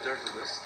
there's a list.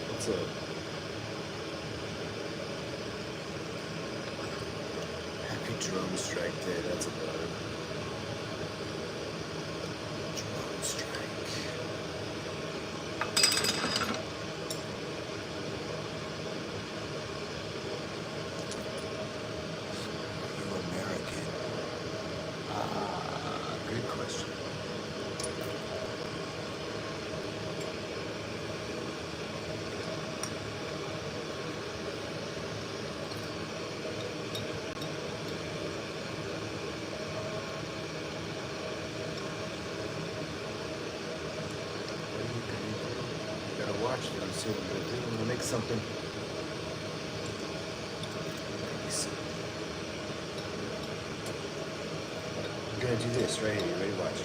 What's up? Happy Drone Strike Day, that's about it. Drone Strike. Are you American? Good question. You gotta watch them, see what they're doing. I'm gonna make something. I'm gonna do this right here. Ready? Watch.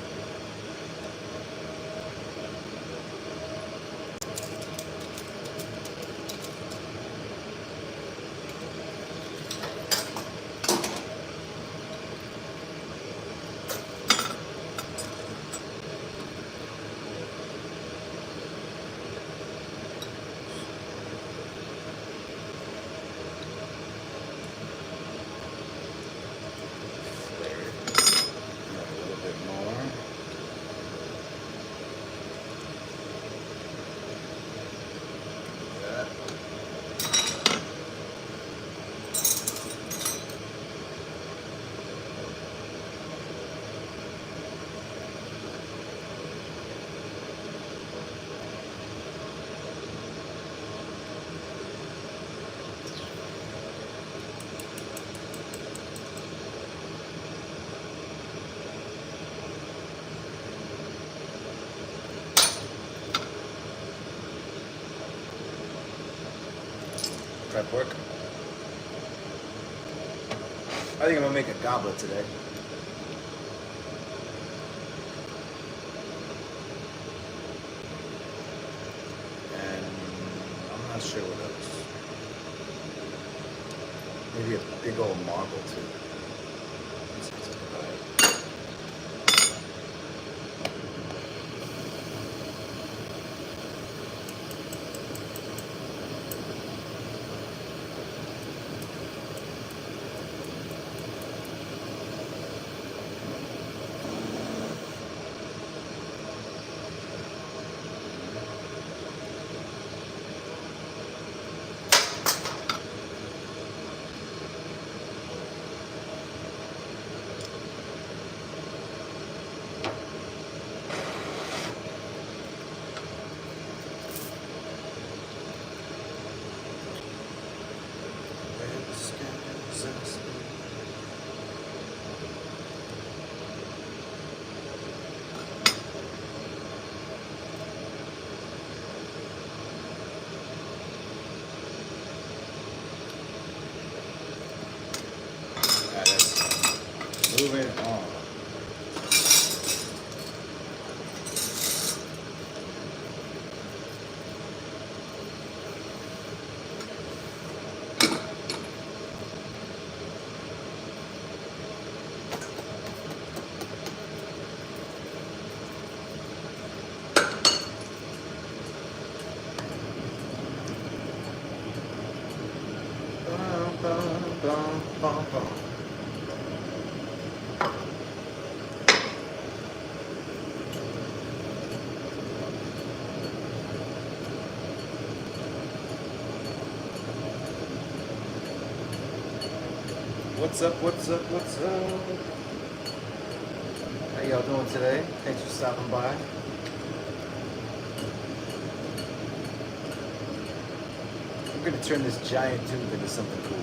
Flare it. A little bit more. prep work. I think I'm gonna make a goblet today. And I'm not sure what else. Maybe a big old marble too. That sounds like a vibe. Moving on. What's up, what's up, what's up? How y'all doing today? Thanks for stopping by. I'm gonna turn this giant tube into something cool.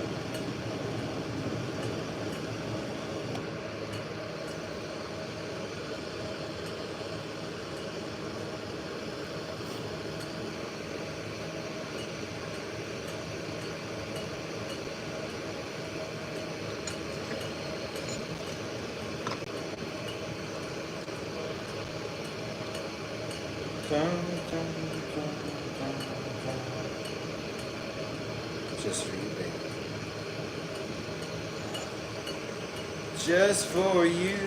Just for you, baby. Just for you.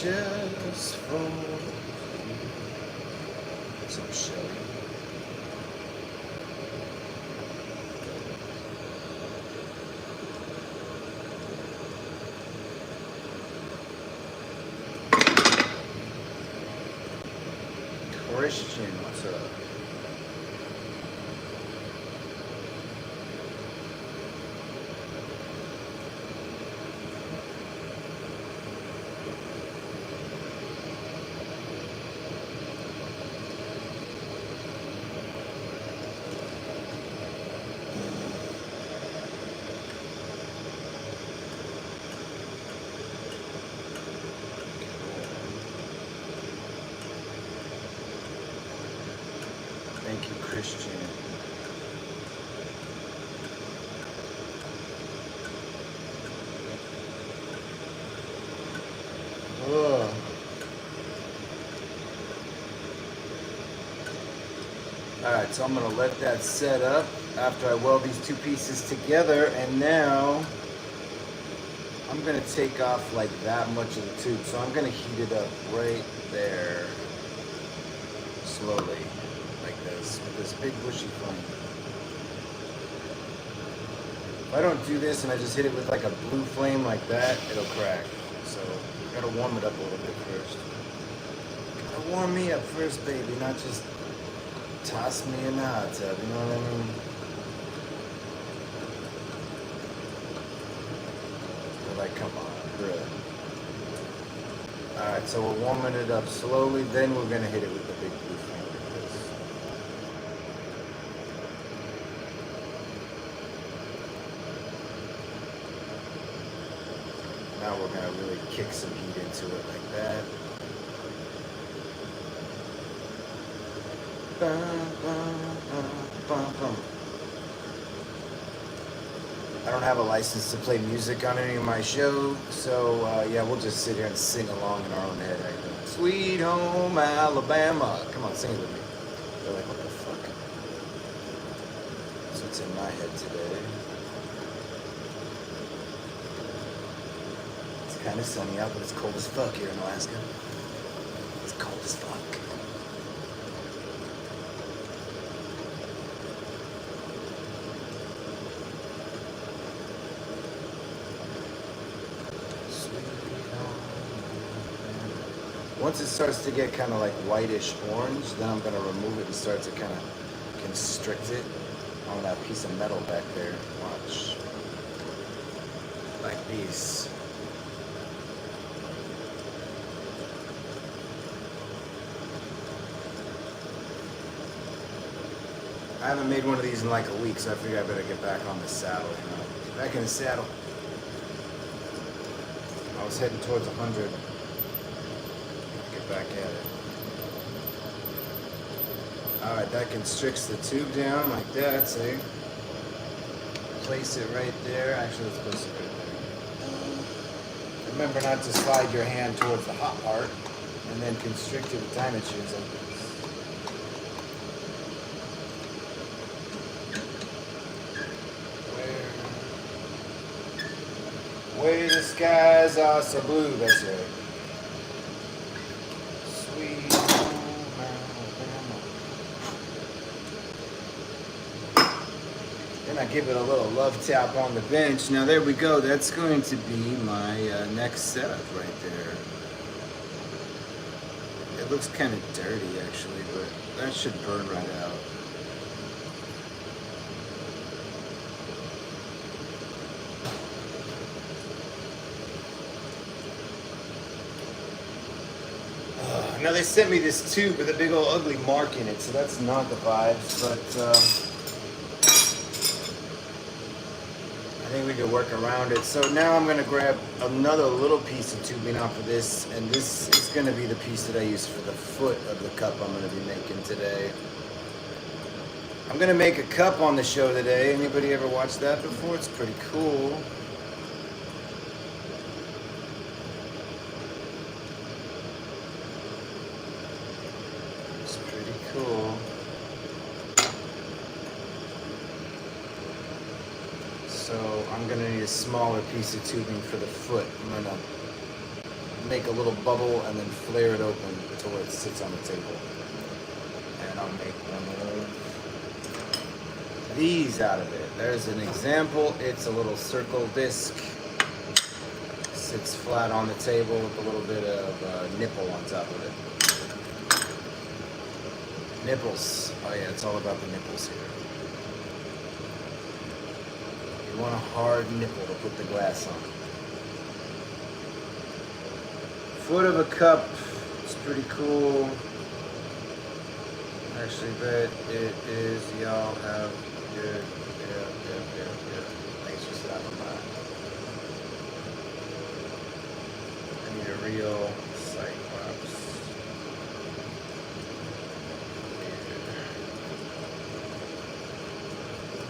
Just for some Shelly. Christian, what's up? Thank you, Christian. Ugh. Alright, so I'm going to let that set up after I weld these two pieces together, and now I'm going to take off like that much of the tube. So I'm going to heat it up right there slowly. With this big bushy flame. If I don't do this and I just hit it with like a blue flame like that, it'll crack. So gotta warm it up a little bit first. Gotta warm me up first, baby, not just toss me in the hot tub, you know what I mean? They're like, come on, bro. Alright, so we're warming it up slowly, then we're gonna hit it with the big blue flame like this. Now we're gonna really kick some heat into it like that. Bum, bum, bum, bum, bum. I don't have a license to play music on any of my shows, so yeah, we'll just sit here and sing along in our own head right now. Sweet home Alabama. Come on, sing it with me. They're like, what the fuck? That's what's in my head today. It's kind of sunny out, but it's cold as fuck here in Alaska. It's cold as fuck. Once it starts to get kind of like whitish orange, then I'm going to remove it and start to kind of constrict it on that piece of metal back there. Watch. Like these. I haven't made one of these in like a week, so I figure I better get back on the saddle, you know. Back in the saddle. I was heading towards 100. Back at it. Alright, that constricts the tube down like that, see? Place it right there. Actually, let's place it right there. Remember not to slide your hand towards the hot part, and then constrict it with diamond shoes like this. Where the skies are so blue, that's right. Then I give it a little love tap on the bench. Now there we go. That's going to be my next setup right there. It looks kind of dirty actually, but that should burn right out. Now they sent me this tube with a big old ugly mark in it, so that's not the vibes, but I think we could work around it. So now I'm gonna grab another little piece of tubing off of this, and this is gonna be the piece that I use for the foot of the cup I'm gonna be making today. I'm gonna make a cup on the show today. Anybody ever watched that before? It's pretty cool. Cool. So I'm gonna need a smaller piece of tubing for the foot. I'm gonna make a little bubble and then flare it open to where it sits on the table. And I'll make one of these out of it. There's an example. It's a little circle disc. Sits flat on the table with a little bit of nipple on top of it. Nipples. Oh yeah, it's all about the nipples here. You want a hard nipple to put the glass on. Foot of a cup. It's pretty cool. Actually, bet it is. Y'all have good. Yeah. Thanks for stopping by. I need a real Cyclops.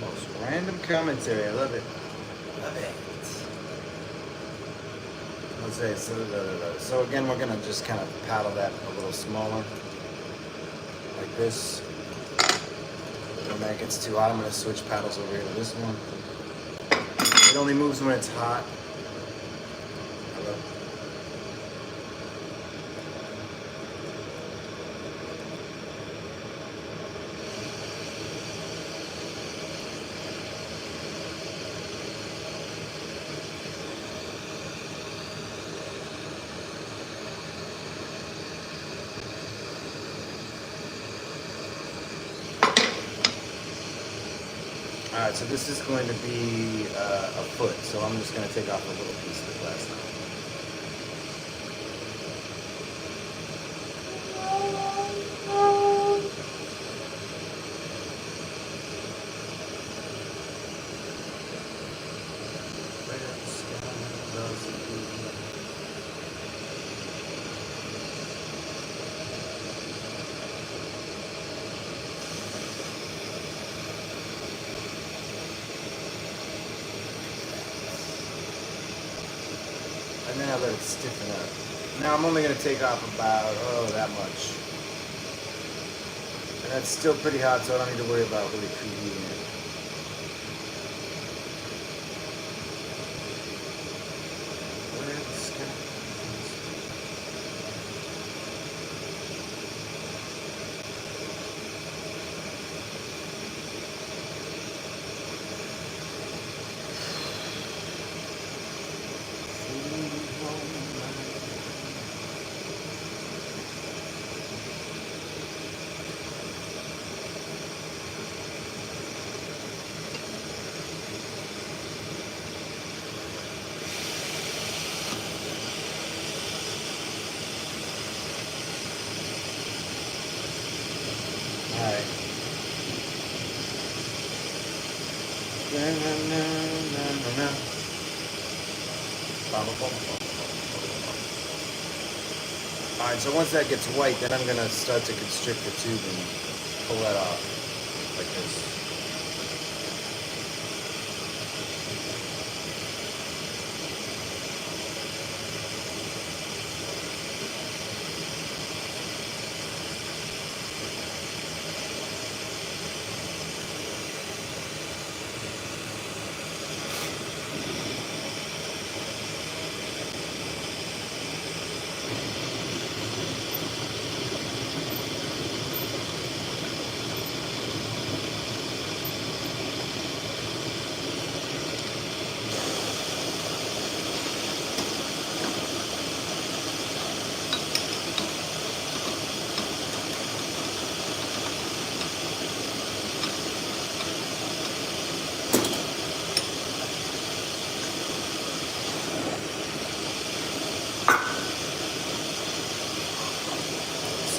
Most random commentary. I love it. Love it. Let's say so again, we're gonna just kind of paddle that a little smaller, like this. When that gets too hot, I'm gonna switch paddles over here to this one. It only moves when it's hot. Hello. Alright, so this is going to be a foot, so I'm just going to take off a little piece of the glass now. And then I let it stiffen up. Now I'm only going to take off about, that much. And that's still pretty hot, so I don't need to worry about really preheating it. Alright. Alright, so once that gets white, then I'm going to start to constrict the tube and pull that off, like this.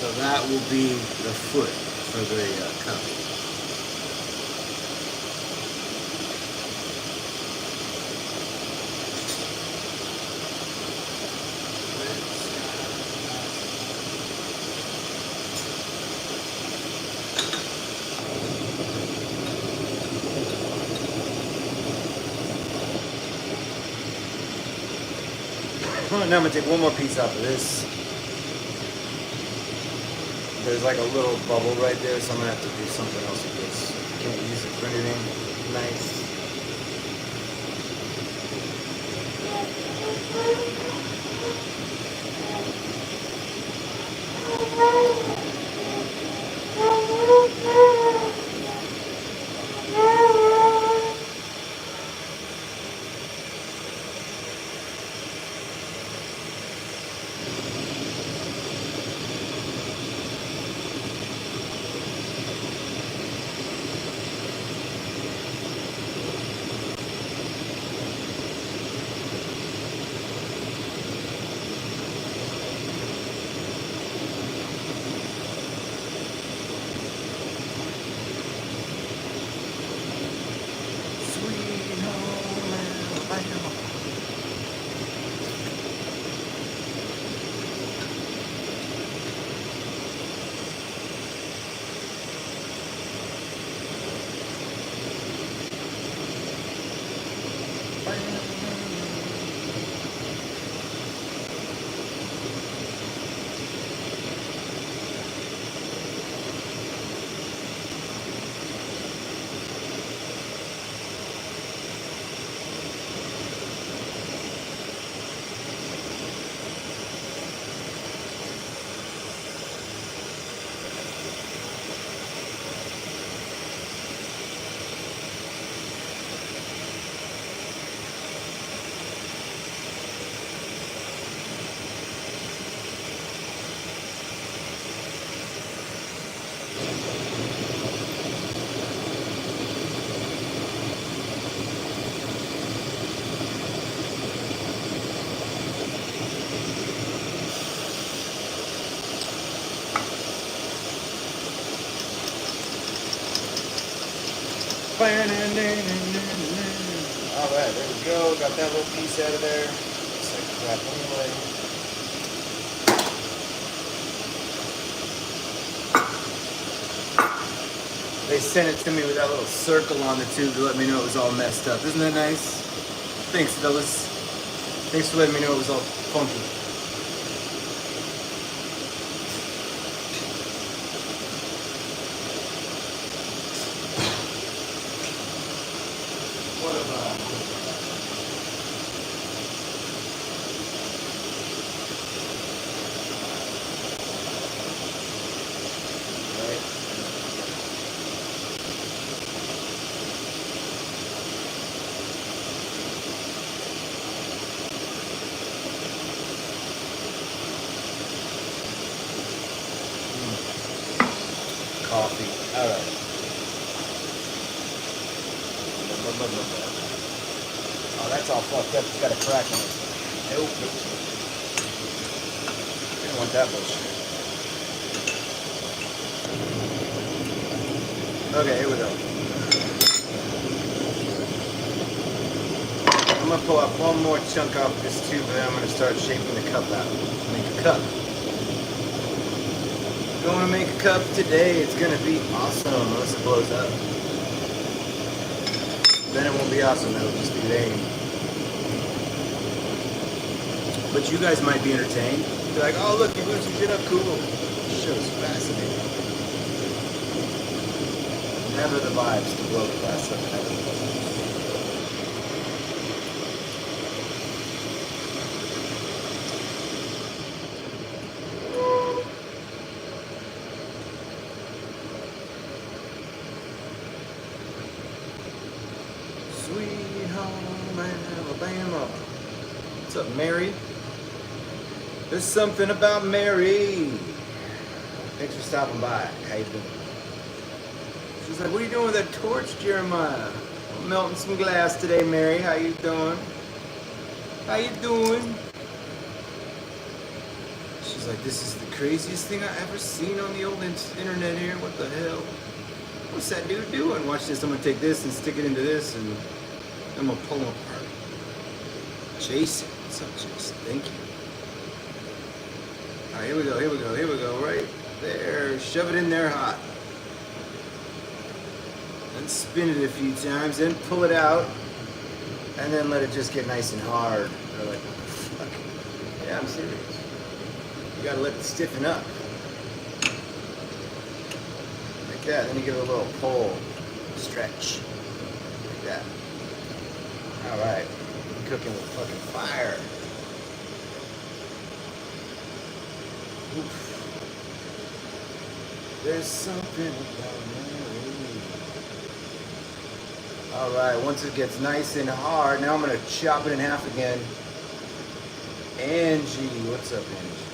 So that will be the foot for the cup. Now I'm going to take one more piece off of this. There's like a little bubble right there, so I'm going to have to do something else with this. Can't use it for anything nice. Alright, there we go. Got that little piece out of there. Looks like crap anyway. They sent it to me with that little circle on the tube to let me know it was all messed up. Isn't that nice? Thanks, fellas. Thanks for letting me know it was all funky. What about? Coffee. All right. Oh, that's all fucked up. It's got a crack in it. Nope. I don't want that bullshit. Okay, here we go. I'm gonna pull up one more chunk off this tube, and then I'm gonna start shaping the cup out. Make a cup. Going to make a cup today. It's gonna be awesome unless it blows up. Then it won't be awesome. It'll just be lame. But you guys might be entertained. You're like, oh look, you blew some shit up. Cool. This show's fascinating. Never the vibes to blow the glass up. Never the vibes. Sweet home Alabama. What's up, Mary? There's something about Mary. Thanks for stopping by. How you doing? She's like, what are you doing with that torch, Jeremiah? I'm melting some glass today, Mary. How you doing? How you doing? She's like, this is the craziest thing I ever seen on the old internet here. What the hell? What's that dude doing? Watch this. I'm going to take this and stick it into this, and I'm going to pull them apart. Jason. What's up, Jason? Thank you. All right, here we go, here we go, here we go. Right there. Shove it in there hot. And spin it a few times, then pull it out, and then let it just get nice and hard. They're like, what the fuck? Yeah, I'm serious. You gotta let it stiffen up. Like that. Then you give it a little pull, stretch. Like that. Alright. Cooking with fucking fire. Oof. There's something about Mary. Alright, once it gets nice and hard, now I'm gonna chop it in half again. Angie, what's up, Angie?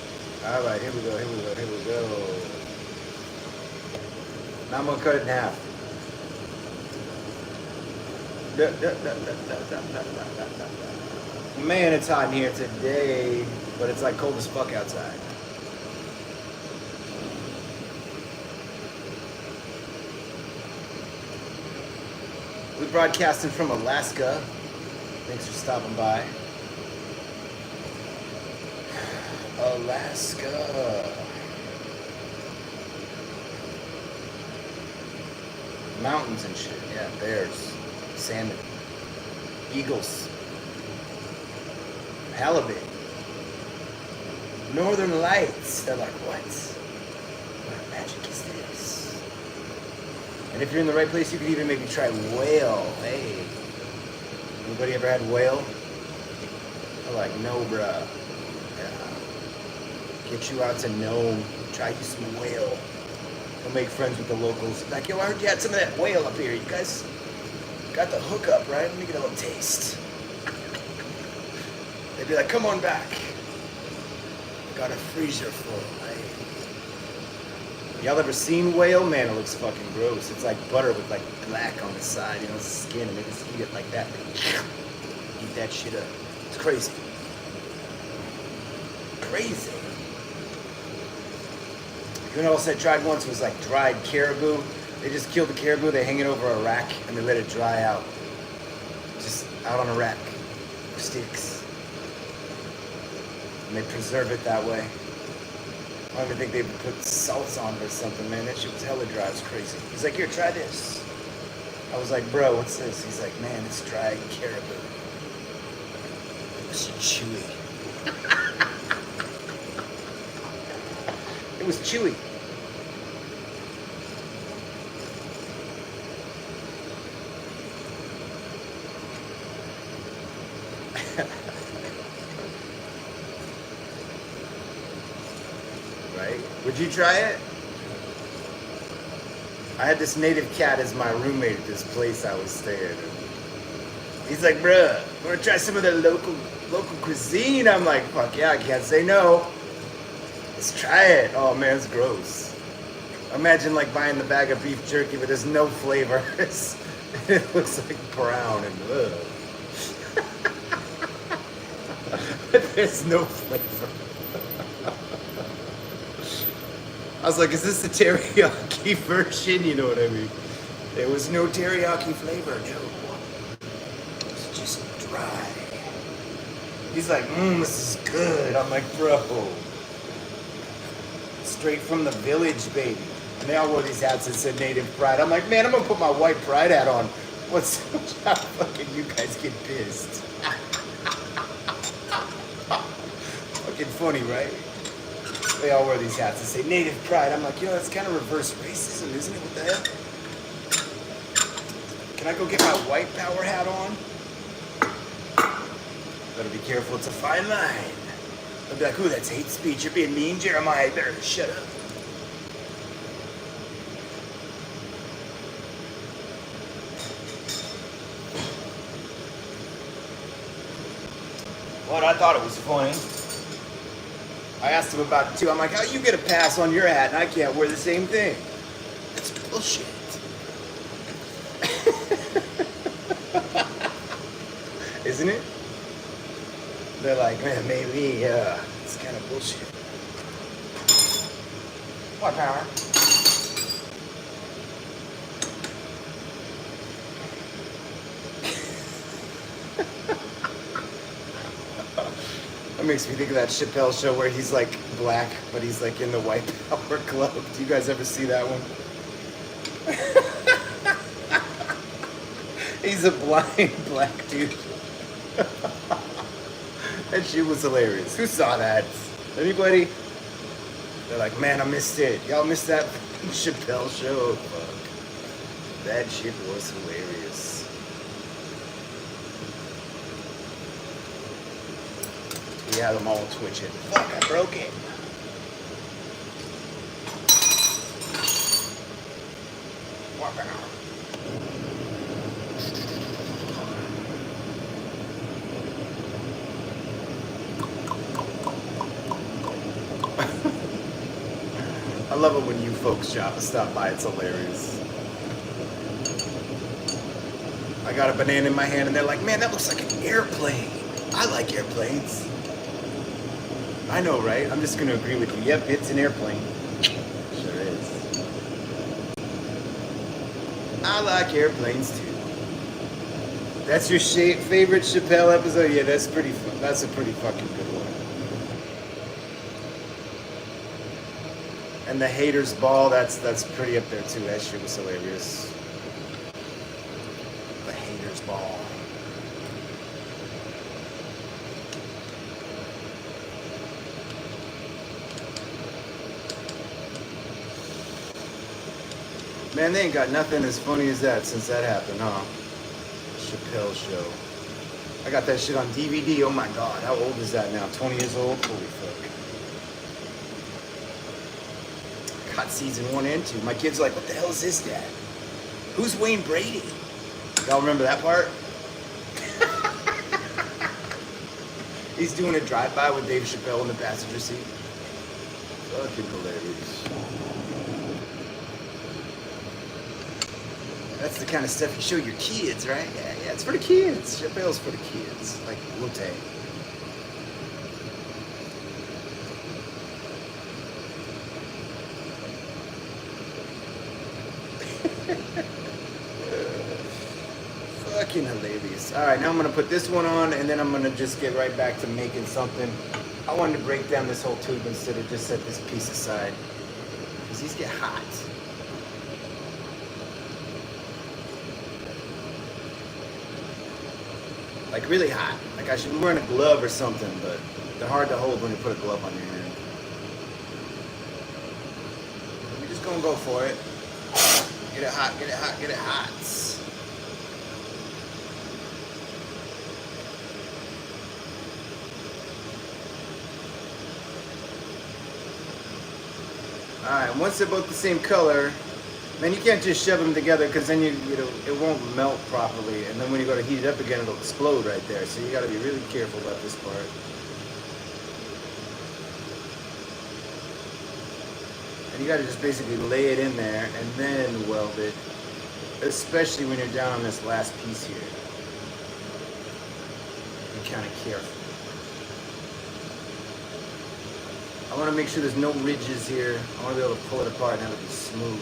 Alright, here we go, here we go, here we go. Now I'm gonna cut it in half. Man, it's hot in here today, but it's like cold as fuck outside. We're broadcasting from Alaska. Thanks for stopping by. Alaska. Mountains and shit. Yeah, bears, salmon, eagles, halibut, northern lights. They're like, what? What magic is this? And if you're in the right place, you could even maybe try whale. Hey, anybody ever had whale? They're like, no, bruh. Get you out to Nome, try you some whale. Go make friends with the locals. Like, yo, I heard you had some of that whale up here. You guys got the hookup, right? Let me get a little taste. They'd be like, come on back. Got a freezer full, right? Y'all ever seen whale? Man, it looks fucking gross. It's like butter with like black on the side, you know, skin, and they just eat it like that. Eat that shit up. It's crazy. Crazy. You know what else I tried once was like dried caribou. They just kill the caribou, they hang it over a rack, and they let it dry out. Just out on a rack. Sticks. And they preserve it that way. I don't even think they put salts on it or something, man. That shit was hella dry. It's crazy. He's like, here, try this. I was like, bro, what's this? He's like, man, it's dried caribou. It was chewy. It was chewy. Right? Would you try it? I had this native cat as my roommate at this place I was staying at. He's like, bruh, wanna try some of the local cuisine? I'm like, fuck yeah, I can't say no. Let's try it. Oh man, it's gross. Imagine like buying the bag of beef jerky, but there's no flavor. It looks like brown and ugh. There's no flavor. I was like, is this the teriyaki version? You know what I mean? There was no teriyaki flavor, no. It was just dry. He's like, this is good. I'm like, bro. Straight from the village, baby. And they all wore these hats that said Native Pride. I'm like, man, I'm gonna put my white pride hat on. How fucking you guys get pissed? Fucking funny, right? They all wear these hats that say Native Pride. I'm like, yo, that's kind of reverse racism, isn't it? What the hell? Can I go get my white power hat on? Better be careful, it's a fine line. I'll be like, ooh, that's hate speech. You're being mean, Jeremiah. You better shut up. What? I thought it was funny. I asked him about it too. I'm like, how you get a pass on your hat and I can't wear the same thing? That's bullshit. Isn't it? They're like, man, maybe, it's kind of bullshit. What power? That makes me think of that Chappelle show where he's like black, but he's like in the white power club. Do you guys ever see that one? He's a blind black dude. That shit was hilarious. Who saw that? Anybody? They're like, man, I missed it. Y'all missed that Chappelle show? Fuck. That shit was hilarious. He had them all twitching. Fuck, I broke it. I love it when you folks stop by. It's hilarious. I got a banana in my hand and they're like, man, that looks like an airplane. I like airplanes. I know, right? I'm just going to agree with you. Yep, it's an airplane. Sure is. I like airplanes too. That's your favorite Chappelle episode? Yeah, that's pretty fun. That's a pretty fucking good one. And the haters ball, that's pretty up there too. That shit was hilarious. The haters ball. Man, they ain't got nothing as funny as that since that happened, huh? Chappelle show. I got that shit on DVD. Oh my god, how old is that now? 20 years old? Holy fuck. Got season 1 and 2. My kid's like, what the hell is this, Dad? Who's Wayne Brady? Y'all remember that part? He's doing a drive-by with Dave Chappelle in the passenger seat. Fucking hilarious. That's the kind of stuff you show your kids, right? Yeah, it's for the kids. Chappelle's for the kids. Like Wu-Tang. fucking hilarious. All right, now I'm gonna put this one on, and then I'm gonna just get right back to making something. I wanted to break down this whole tube instead of just set this piece aside, because these get hot. Like really hot. Like I should be wearing a glove or something, but they're hard to hold when you put a glove on your hand. We're just gonna go for it. Get it hot, get it hot, get it hot. Alright, once they're both the same color, man, you can't just shove them together because then you know it won't melt properly, and then when you go to heat it up again, it'll explode right there. So you got to be really careful about this part. And you got to just basically lay it in there and then weld it, especially when you're down on this last piece here. Be kind of careful. I want to make sure there's no ridges here. I want to be able to pull it apart and have it be smooth.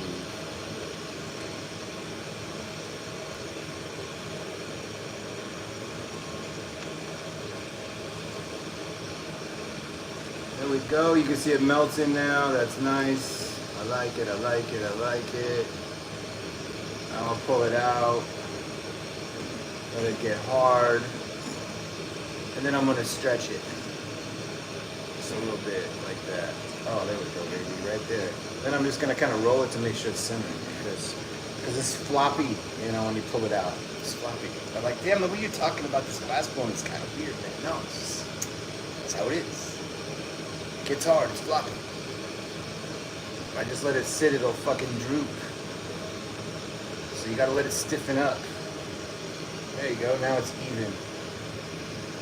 There we go. You can see it melts in now. That's nice. I like it. I like it. I like it. I'm going to pull it out. Let it get hard. And then I'm going to stretch it. Just a little bit like that. Oh, there we go, baby. Right there. Then I'm just going to kind of roll it to make sure it's centered. Because it's floppy, you know, when you pull it out. It's floppy. I'm like, damn, the way you're talking about this glass blown is kind of weird, man. No, it's just, that's how it is. Gets hard, it's floppy. If I just let it sit, it'll fucking droop. So you gotta let it stiffen up. There you go, now it's even.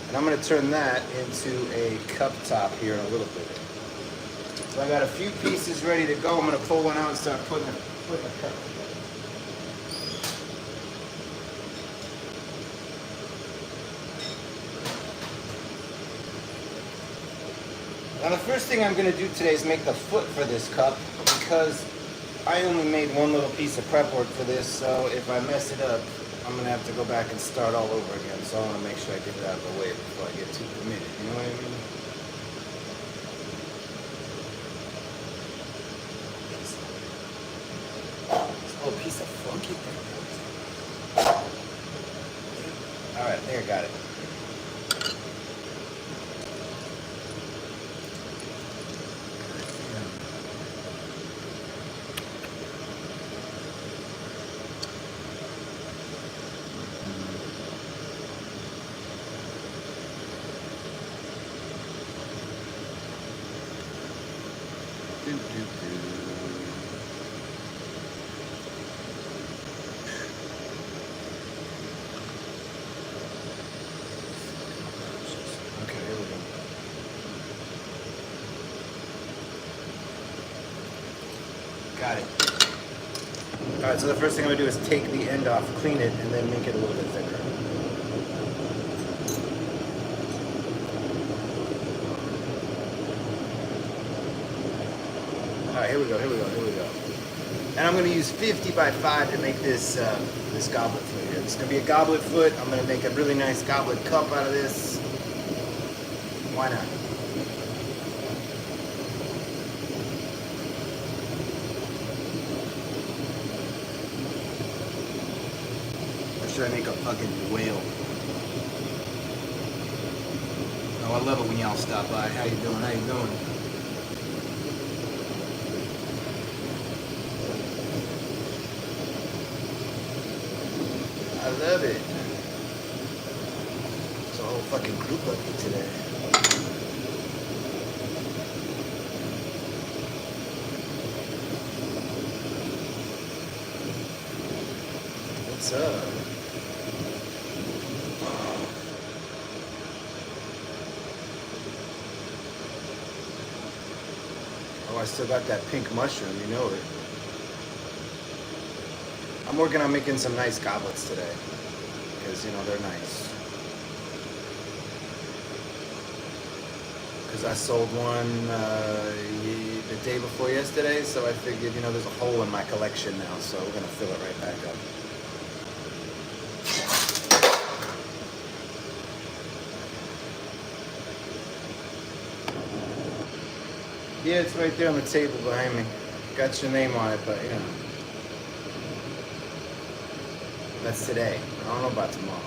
And I'm gonna turn that into a cup top here in a little bit. So I got a few pieces ready to go. I'm gonna pull one out and start putting a cup. Now the first thing I'm going to do today is make the foot for this cup, because I only made one little piece of prep work for this, so if I mess it up, I'm going to have to go back and start all over again. So I want to make sure I get it out of the way before I get too committed, you know what I mean? This little piece of funky thing. Alright, there, got it. Got it. Alright, so the first thing I'm going to do is take the end off, clean it, and then make it a little bit thicker. Alright, here we go, here we go, here we go. And I'm going to use 50 by 5 to make this this goblet foot here. This is going to be a goblet foot. I'm going to make a really nice goblet cup out of this. Why not? Should I make a fucking whale? Oh, I love it when y'all stop by. How you doing? How you doing? I love it. There's a whole fucking group of you today. What's up? Oh, I still got that pink mushroom, you know it. I'm working on making some nice goblets today, because, you know, they're nice. Because I sold one the day before yesterday, so I figured, you know, there's a hole in my collection now, so we're going to fill it right back up. Yeah, it's right there on the table behind me. Got your name on it, but you know. That's today. I don't know about tomorrow.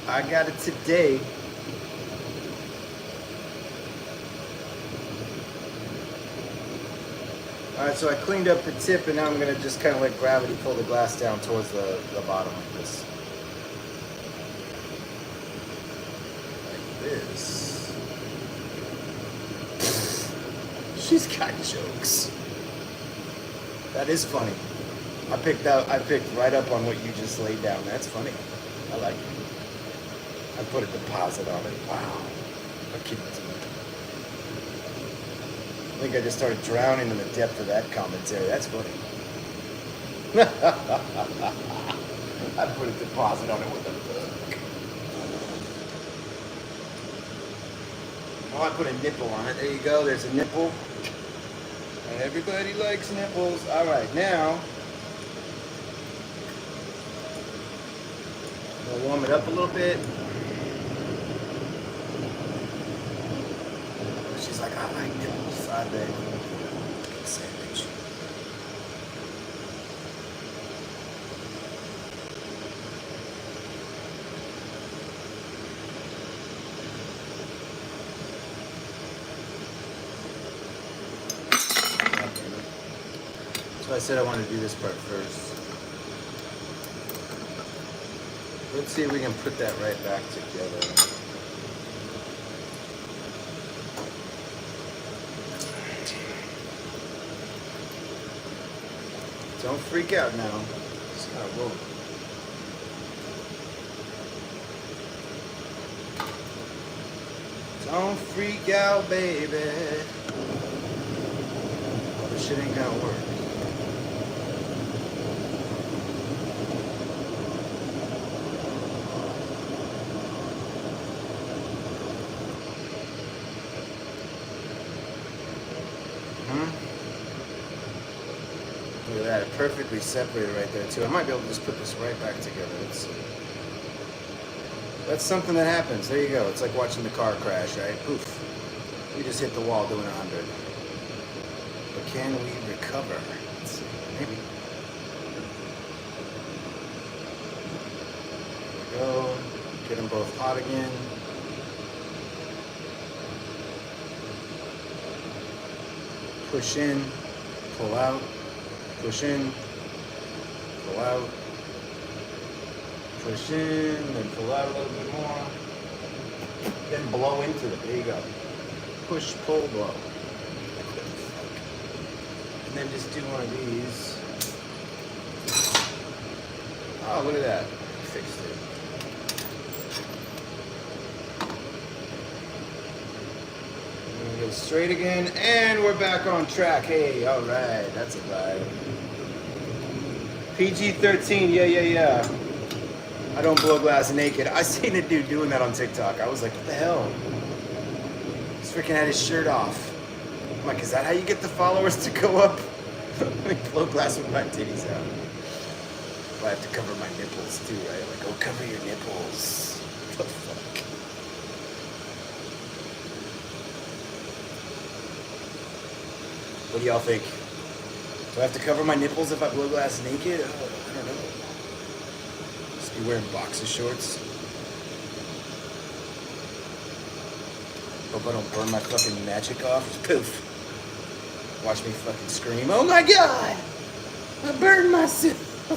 I got it today. Alright, so I cleaned up the tip and now I'm going to just kind of let gravity pull the glass down towards the bottom like this. Like this. She's got jokes. That is funny. I picked right up on what you just laid down. That's funny. I like it. I put a deposit on it. Wow. I keep it to me. I think I just started drowning in the depth of that commentary. That's funny. I put a deposit on it with a book. Oh, I put a nipple on it. There you go. There's a nipple. And everybody likes nipples. All right, now we'll warm it up a little bit. She's like, I like nipples. I bet. Sandwich. So I said I wanted to do this part first. Let's see if we can put that right back together. Don't freak out now. Just gotta roll. Don't freak out, baby. Oh, this shit ain't gonna work. Look at that, perfectly separated right there too. I might be able to just put this right back together. Let's see. That's something that happens. There you go. It's like watching the car crash, right? Poof. You just hit the wall doing 100. But can we recover? Let's see. Maybe. There we go. Get them both hot again. Push in, pull out. Push in, pull out, push in, then pull out a little bit more, then blow into it. There you go. Push, pull, blow. And then just do one of these. Oh, look at that. Fixed it. Go straight again, and we're back on track. Hey, all right, that's a vibe. PG-13, yeah. I don't blow glass naked. I seen a dude doing that on TikTok. I was like, what the hell? He's freaking had his shirt off. I'm like, is that how you get the followers to go up? Let me blow glass with my titties out. Well, I have to cover my nipples too, right? Like, oh, cover your nipples. What the fuck? What do y'all think? Do I have to cover my nipples if I blow glass naked? I don't know. Just be wearing boxer shorts. Hope I don't burn my fucking magic off. Just poof. Watch me fucking scream, oh my god! I burned myself!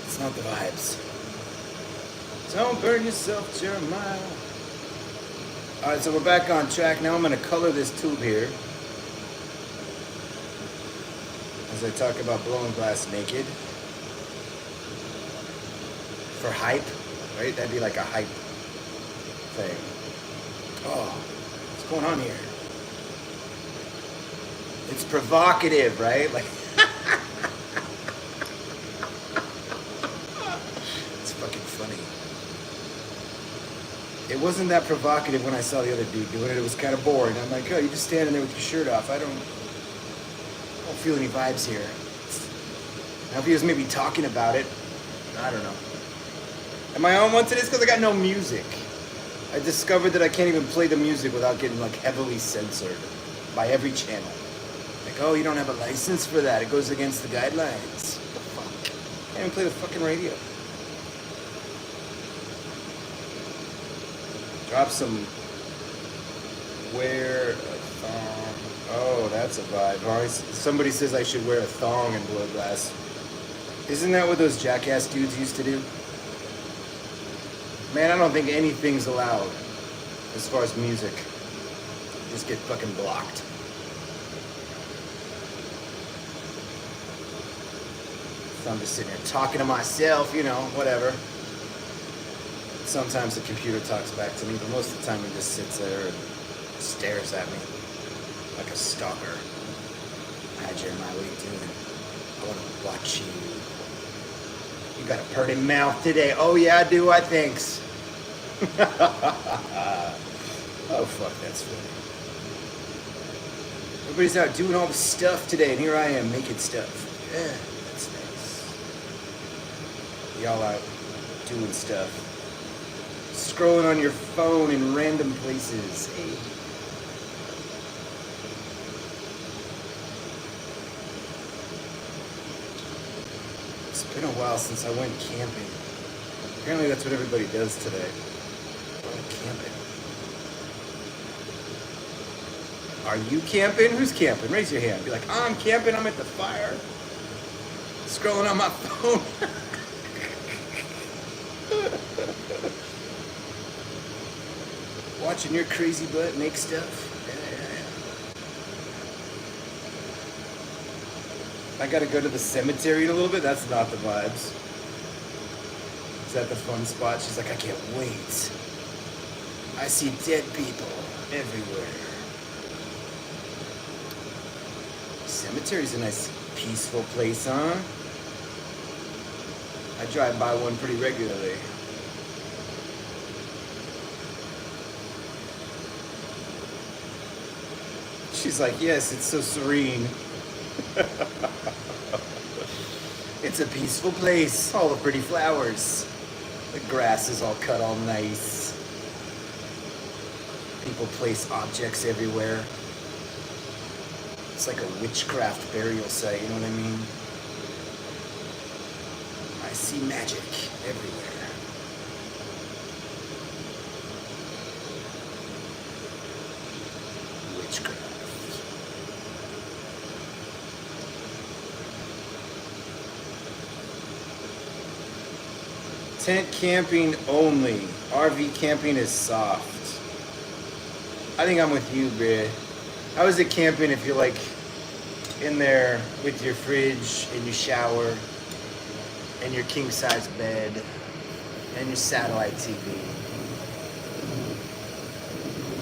It's not the vibes. Don't burn yourself, Jeremiah. Alright, so we're back on track. Now I'm going to color this tube here. As I talk about blowing glass naked. For hype, right? That'd be like a hype thing. Oh, what's going on here? It's provocative, right? Like, it's fucking funny. It wasn't that provocative when I saw the other dude doing it. It was kind of boring. I'm like, oh, you're just standing there with your shirt off. I don't feel any vibes here. Now if he was maybe talking about it, I don't know. Am I on one today? It's because I got no music. I discovered that I can't even play the music without getting like heavily censored by every channel. Like, oh, you don't have a license for that. It goes against the guidelines. What the fuck? Can't even play the fucking radio. Drop some. Wear a thong. Oh, that's a vibe. Somebody says I should wear a thong in Blood Glass. Isn't that what those jackass dudes used to do? Man, I don't think anything's allowed as far as music. Just get fucking blocked. So I'm just sitting here talking to myself, you know, whatever. Sometimes the computer talks back to me, but most of the time it just sits there and stares at me like a stalker. Hi, Jeremiah, what are you doing? I want to watch you. You got a pretty mouth today. Oh yeah, I do, I thinks. Oh fuck, that's funny. Everybody's out doing all the stuff today, and here I am making stuff. Yeah, that's nice. Y'all out doing stuff. Scrolling on your phone in random places. Hey. It's been a while since I went camping. Apparently that's what everybody does today. Camping. Are you camping? Who's camping? Raise your hand. Be like, I'm camping. I'm at the fire. Scrolling on my phone. Watching your crazy butt make stuff. Yeah. I gotta go to the cemetery in a little bit. That's not the vibes. Is that the fun spot? She's like, I can't wait. I see dead people everywhere. Cemetery's a nice, peaceful place, huh? I drive by one pretty regularly. She's like, yes, it's so serene. It's a peaceful place. All the pretty flowers. The grass is all cut all nice. People place objects everywhere. It's like a witchcraft burial site, you know what I mean? I see magic everywhere. Witchcraft. Tent camping only. RV camping is soft. I think I'm with you, bruh. How is it camping if you're like in there with your fridge and your shower and your king size bed and your satellite TV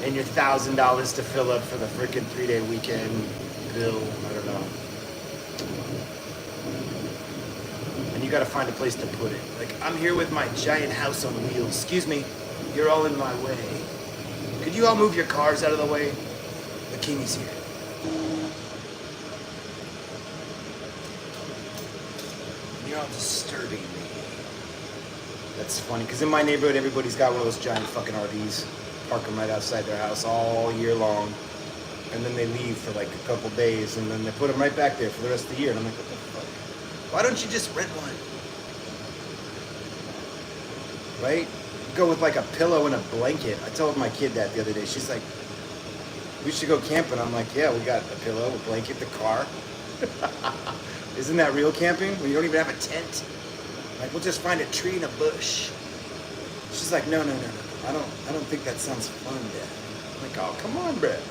and your $1,000 to fill up for the freaking 3-day weekend bill? I don't know. And you gotta find a place to put it. Like, I'm here with my giant house on wheels. Excuse me, you're all in my way. Could you all move your cars out of the way? The king is here. You're all disturbing me. That's funny, because in my neighborhood, everybody's got one of those giant fucking RVs. Park them right outside their house all year long. And then they leave for like a couple days, and then they put them right back there for the rest of the year. And I'm like, what the fuck? Why don't you just rent one? Right? Go with like a pillow and a blanket. I told my kid that the other day. She's like, we should go camping. I'm like, yeah, we got a pillow, a blanket, the car. Isn't that real camping? When you don't even have a tent? Like, we'll just find a tree and a bush. She's like, no. I don't think that sounds fun, Dad. I'm like, oh, come on, Brett.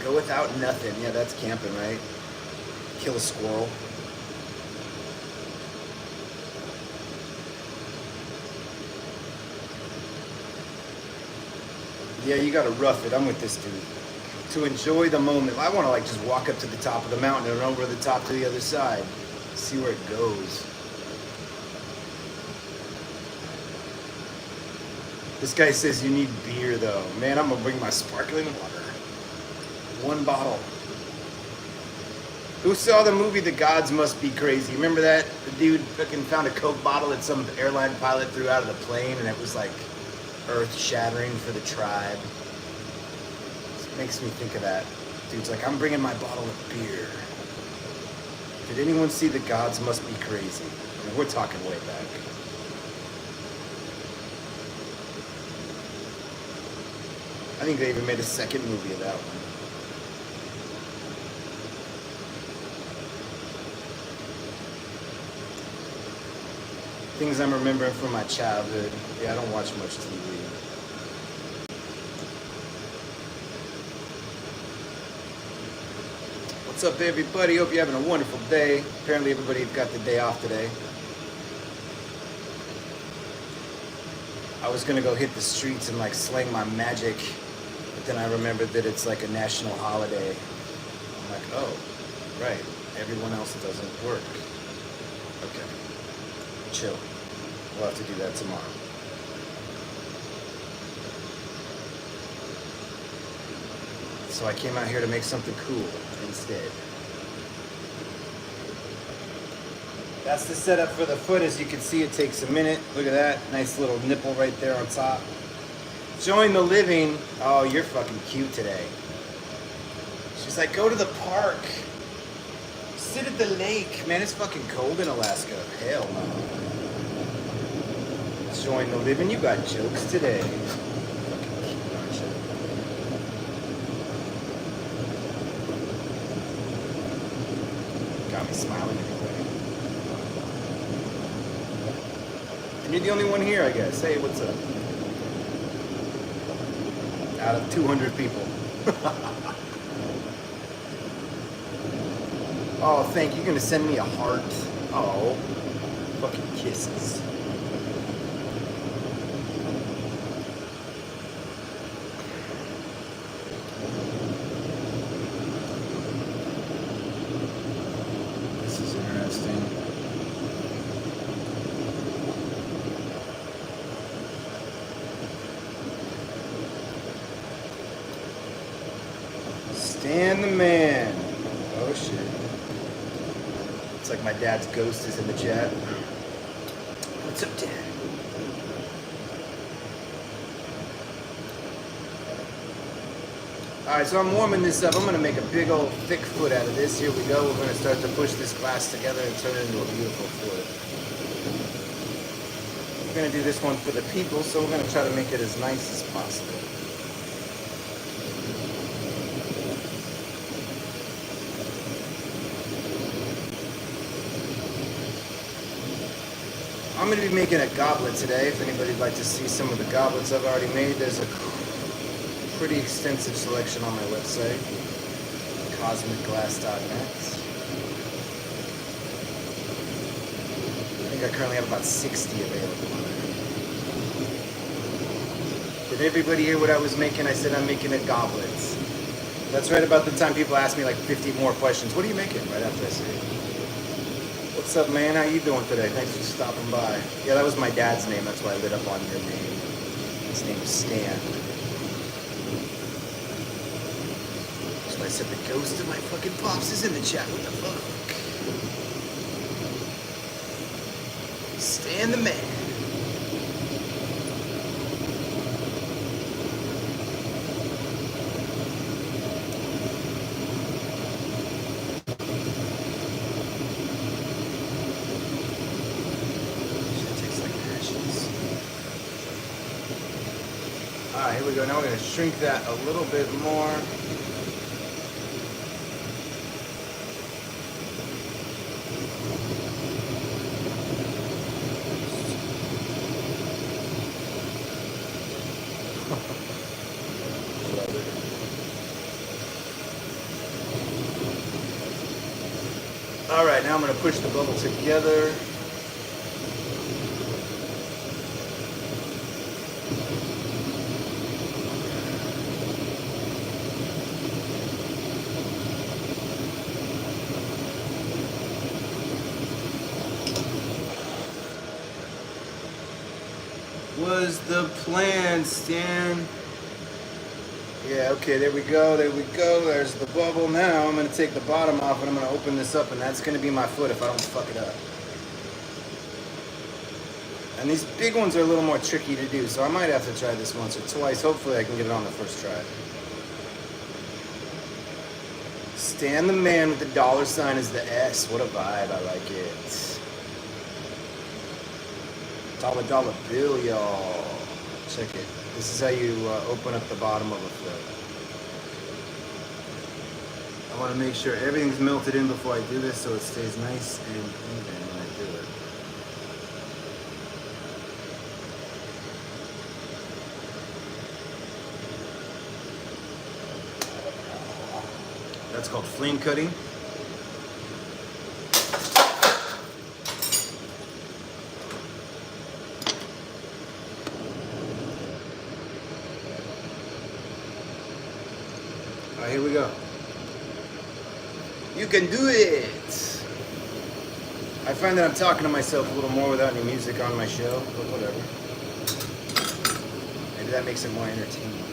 Go without nothing. Yeah, that's camping, right? Kill a squirrel. Yeah, you gotta rough it. I'm with this dude. To enjoy the moment. I wanna like just walk up to the top of the mountain and over the top to the other side. See where it goes. This guy says you need beer though. Man, I'm gonna bring my sparkling water. One bottle. Who saw the movie The Gods Must Be Crazy? Remember that? The dude fucking found a Coke bottle that some airline pilot threw out of the plane, and it was like earth-shattering for the tribe. It makes me think of that. Dude's like, I'm bringing my bottle of beer. Did anyone see The Gods Must Be Crazy? I mean, we're talking way back. I think they even made a second movie of that one. Things I'm remembering from my childhood. Yeah, I don't watch much TV. What's up, everybody? Hope you're having a wonderful day. Apparently everybody got the day off today. I was gonna go hit the streets and like sling my magic, but then I remembered that it's like a national holiday. I'm like, oh, right. Everyone else doesn't work. Okay. Chill. We'll have to do that tomorrow. So I came out here to make something cool instead. That's the setup for the foot. As you can see, it takes a minute. Look at that. Nice little nipple right there on top. Join the living. Oh, you're fucking cute today. She's like, go to the park. Sit at the lake. Man, it's fucking cold in Alaska. Hell no. Join the living. You got jokes today. Fucking cute, aren't you? Got me smiling anyway. And you're the only one here, I guess. Hey, what's up? Out of 200 people. Oh, thank you. You're gonna send me a heart. Oh, fucking kisses. This is interesting. Stan the man. Oh shit. It's like my dad's ghost is in the chat. What's up, Dad? Alright, so I'm warming this up. I'm going to make a big old thick foot out of this. Here we go. We're going to start to push this glass together and turn it into a beautiful foot. We're going to do this one for the people, so we're going to try to make it as nice as possible. I'm going to be making a goblet today. If anybody'd like to see some of the goblets I've already made, there's a pretty extensive selection on my website, cosmicglass.net. I think I currently have about 60 available on there. Did everybody hear what I was making? I said I'm making a goblet. That's right about the time people ask me like 50 more questions. What are you making? Right after I say it. What's up, man? How you doing today? Thanks for stopping by. Yeah, that was my dad's name. That's why I lit up on your name. His name is Stan. So I said the ghost of my fucking pops is in the chat. What the fuck? Stan the man. Alright, here we go. Now we're going to shrink that a little bit more. Alright, now I'm going to push the bubble together. Was the plan, Stan? Yeah, Yeah, okay, there we go, there we go. There's the bubble. Now I'm going to take the bottom off and I'm going to open this up, and that's going to be my foot if I don't fuck it up. And these big ones are a little more tricky to do, so I might have to try this once or twice. Hopefully I can get it on the first try. Stan the man with the dollar sign is the S. What a vibe. I like it. Dollar bill, y'all. Check it. This is how you open up the bottom of a foot. I want to make sure everything's melted in before I do this so it stays nice and even when I do it. That's called flame cutting. All right, here we go. You can do it. I find that I'm talking to myself a little more without any music on my show, but whatever. Maybe that makes it more entertaining.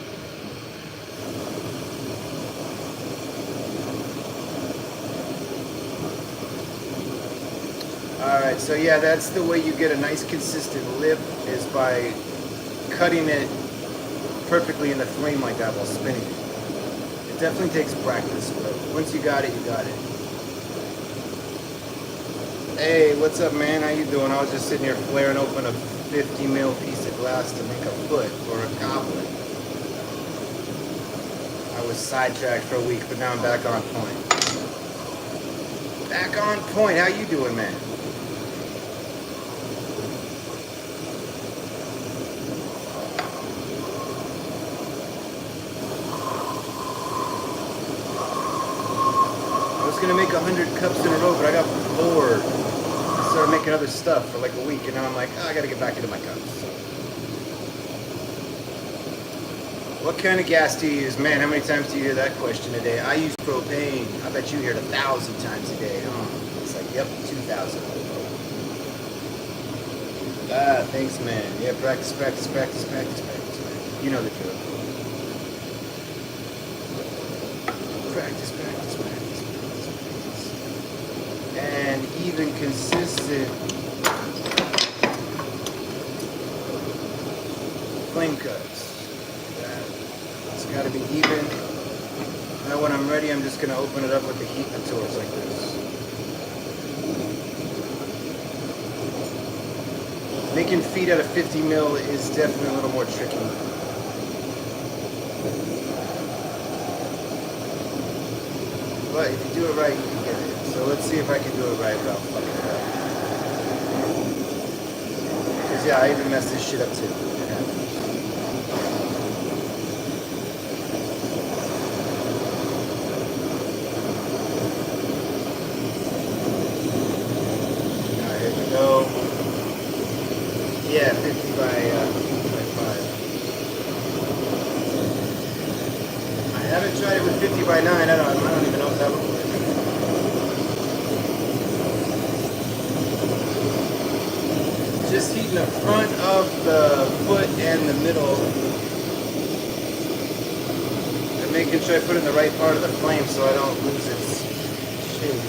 Alright, so yeah, that's the way you get a nice consistent lip, is by cutting it perfectly in the flame like that while spinning it. It definitely takes practice, but once you got it, you got it. Hey, what's up, man? How you doing? I was just sitting here flaring open a 50 mil piece of glass to make a foot or a goblet. I was sidetracked for a week, but now I'm back on point. Back on point. How you doing, man? I was gonna make 100 cups in a row, but I got bored. I started making other stuff for like a week, and now I'm like, oh, I gotta get back into my cups. What kind of gas do you use? Man, how many times do you hear that question a day? I use propane. I bet you hear it 1,000 times a day, huh? It's like, yep, 2,000. Ah, thanks, man. Yeah, practice. You know the drill. Practice. And even consistent flame cuts. It's got to be even. Now when I'm ready, I'm just going to open it up with the heat the torch like this. Making feet out of 50 mil is definitely a little more tricky. But if you do it right, you can get it. So let's see if I can do it right without fucking it up. Because yeah, I even messed this shit up too. It happens. Alright, here we go. Yeah, 50 by 5. I haven't tried it with 50 by 9. I don't even know if that would work. Just heating the front of the foot and the middle. And making sure I put it in the right part of the flame so I don't lose its shape.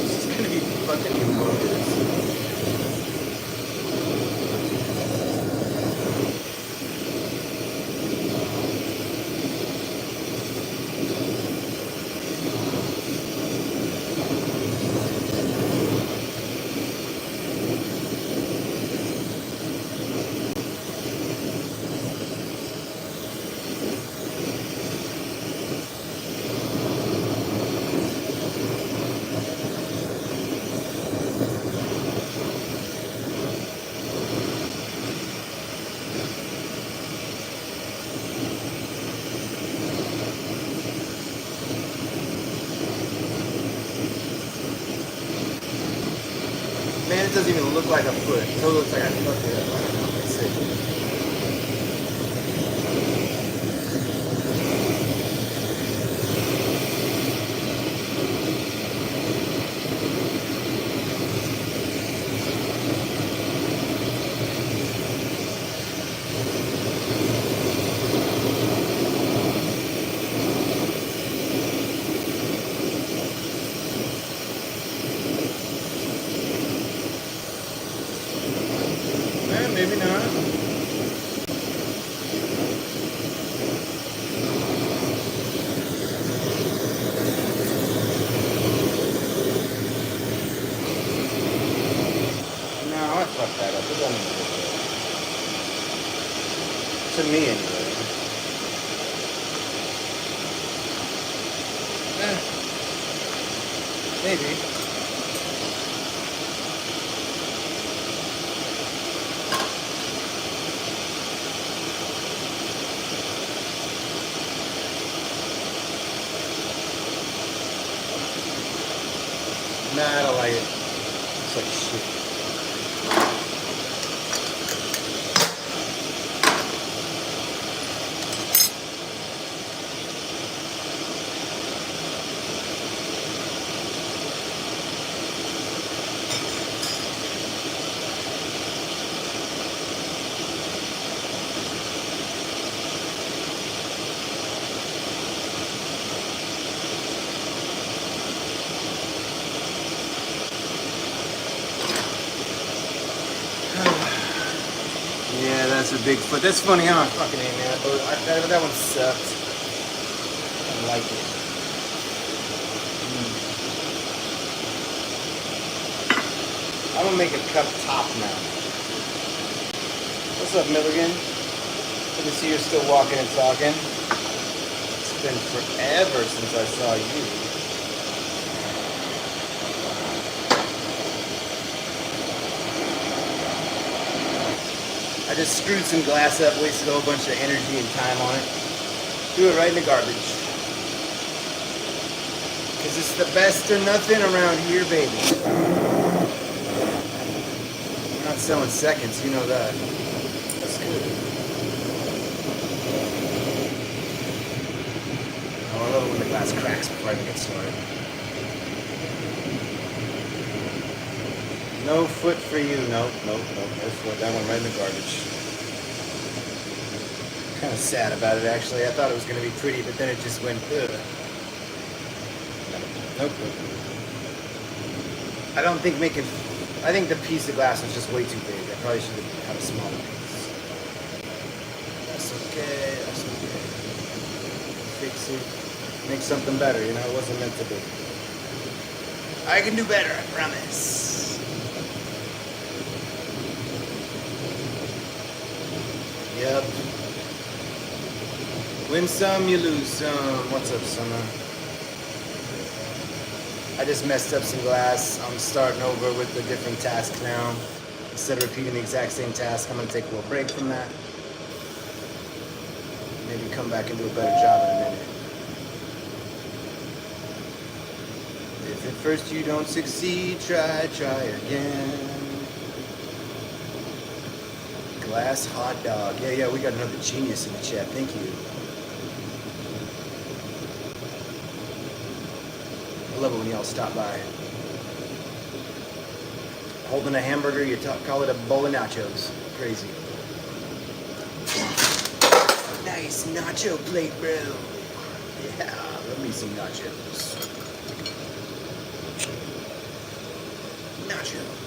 This is gonna be fucking humongous. Man, it doesn't even look like a foot. It totally looks like I fucked it up. I don't know. Let's see. maybe not. No, I fucked that up. It doesn't matter. To me, anyway. Maybe. Nah, I don't like it. It's like shit. Yeah, that's a big foot. That's funny, huh? Fucking A, man. That one sucked. I don't like it. I'm gonna make a cup top now. What's up, Milligan? Good to see you're still walking and talking. It's been forever since I saw you. I just screwed some glass up, wasted a whole bunch of energy and time on it. Threw it right in the garbage. Because it's the best or nothing around here, baby. We're not selling seconds, you know that. That's good. Oh, I love it when the glass cracks before I even get started. No foot for you. Nope. No foot. That one right in the garbage. Kind of sad about it, actually. I thought it was going to be pretty, but then it just went, ugh. Nope. I think the piece of glass was just way too big. I probably should have had a smaller piece. That's okay. Fix it. Make something better, you know? It wasn't meant to be. I can do better, I promise. Yep. Win some, you lose some. What's up, Summer? I just messed up some glass. I'm starting over with a different task now. Instead of repeating the exact same task, I'm going to take a little break from that. Maybe come back and do a better job in a minute. If at first you don't succeed, try again. Glass hot dog. Yeah, we got another genius in the chat. Thank you. I love it when y'all stop by. Holding a hamburger, you call it a bowl of nachos. Crazy. Nice nacho plate, bro. Yeah, love me some nachos. Nachos.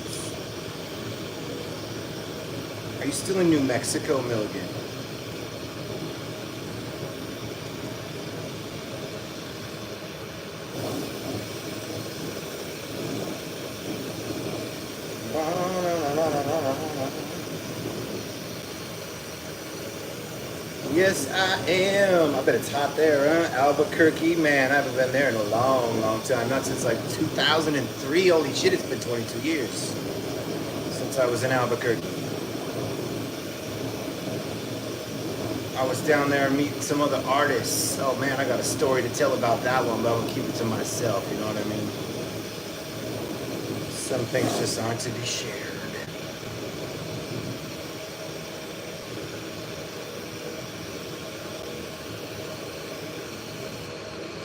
Are you still in New Mexico, Milligan? Yes, I am. I bet it's hot there, huh? Albuquerque, man, I haven't been there in a long time. Not since like 2003. Holy shit, it's been 22 years since I was in Albuquerque. I was down there meeting some other artists. Oh man, I got a story to tell about that one, but I'm gonna keep it to myself, you know what I mean? Some things just aren't to be shared.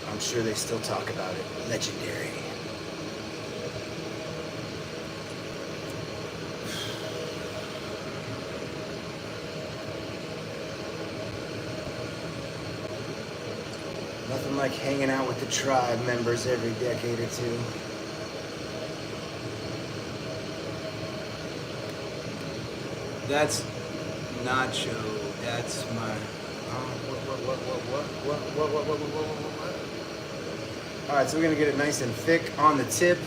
I'm sure they still talk about it. Legendary. Nothing like hanging out with the tribe members every decade or two. That's nacho. That's my. What? All right, so we're gonna get it nice and thick on the tip,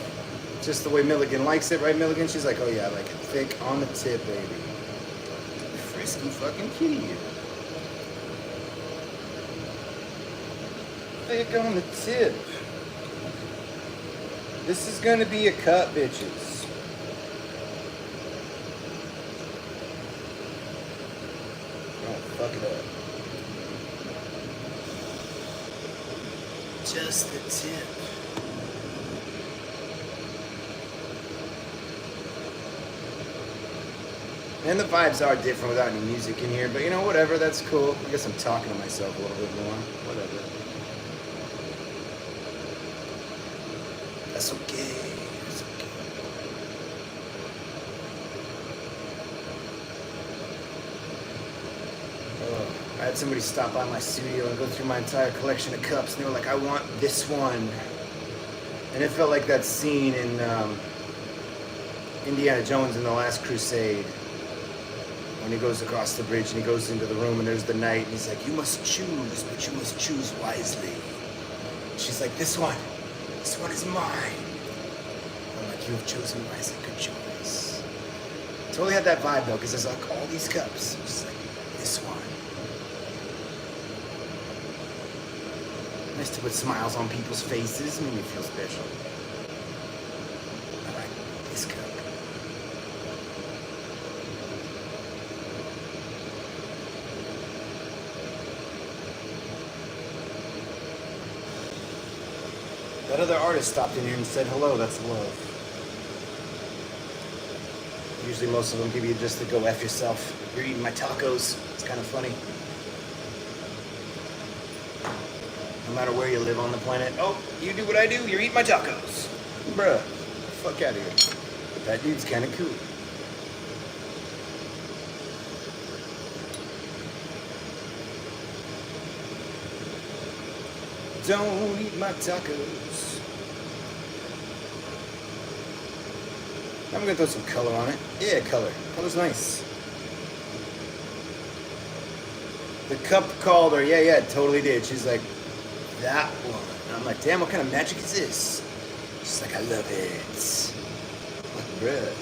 just the way Milligan likes it, right, Milligan? She's like, oh yeah, I like it thick on the tip, baby. Frisky fucking kitty. Thick on the tip. This is gonna be a cut, bitches. Don't fuck it up. Just the tip. And the vibes are different without any music in here, but you know, whatever, that's cool. I guess I'm talking to myself a little bit more. Whatever. That's okay. That's okay. Oh, I had somebody stop by my studio and go through my entire collection of cups, and they were like, I want this one. And it felt like that scene in Indiana Jones in The Last Crusade. When he goes across the bridge and he goes into the room and there's the knight and he's like, you must choose, but you must choose wisely. She's like, this one is mine. I'm like, you have chosen wisely, good choice. Totally had that vibe though, because there's like all these cups. Just like, this one. Nice to put smiles on people's faces, made me feel special. I like this cup. That other artist stopped in here and said hello, that's love. Usually most of them give you just the go F yourself. You're eating my tacos. It's kind of funny. No matter where you live on the planet. Oh, you do what I do, you're eating my tacos. Bruh, fuck out of here. That dude's kind of cool. Don't eat my tacos. I'm gonna throw some color on it. Yeah, color. Color's nice. The cup called her. Yeah, it totally did. She's like, that one. And I'm like, damn, what kind of magic is this? She's like, I love it. I'm like, bruh.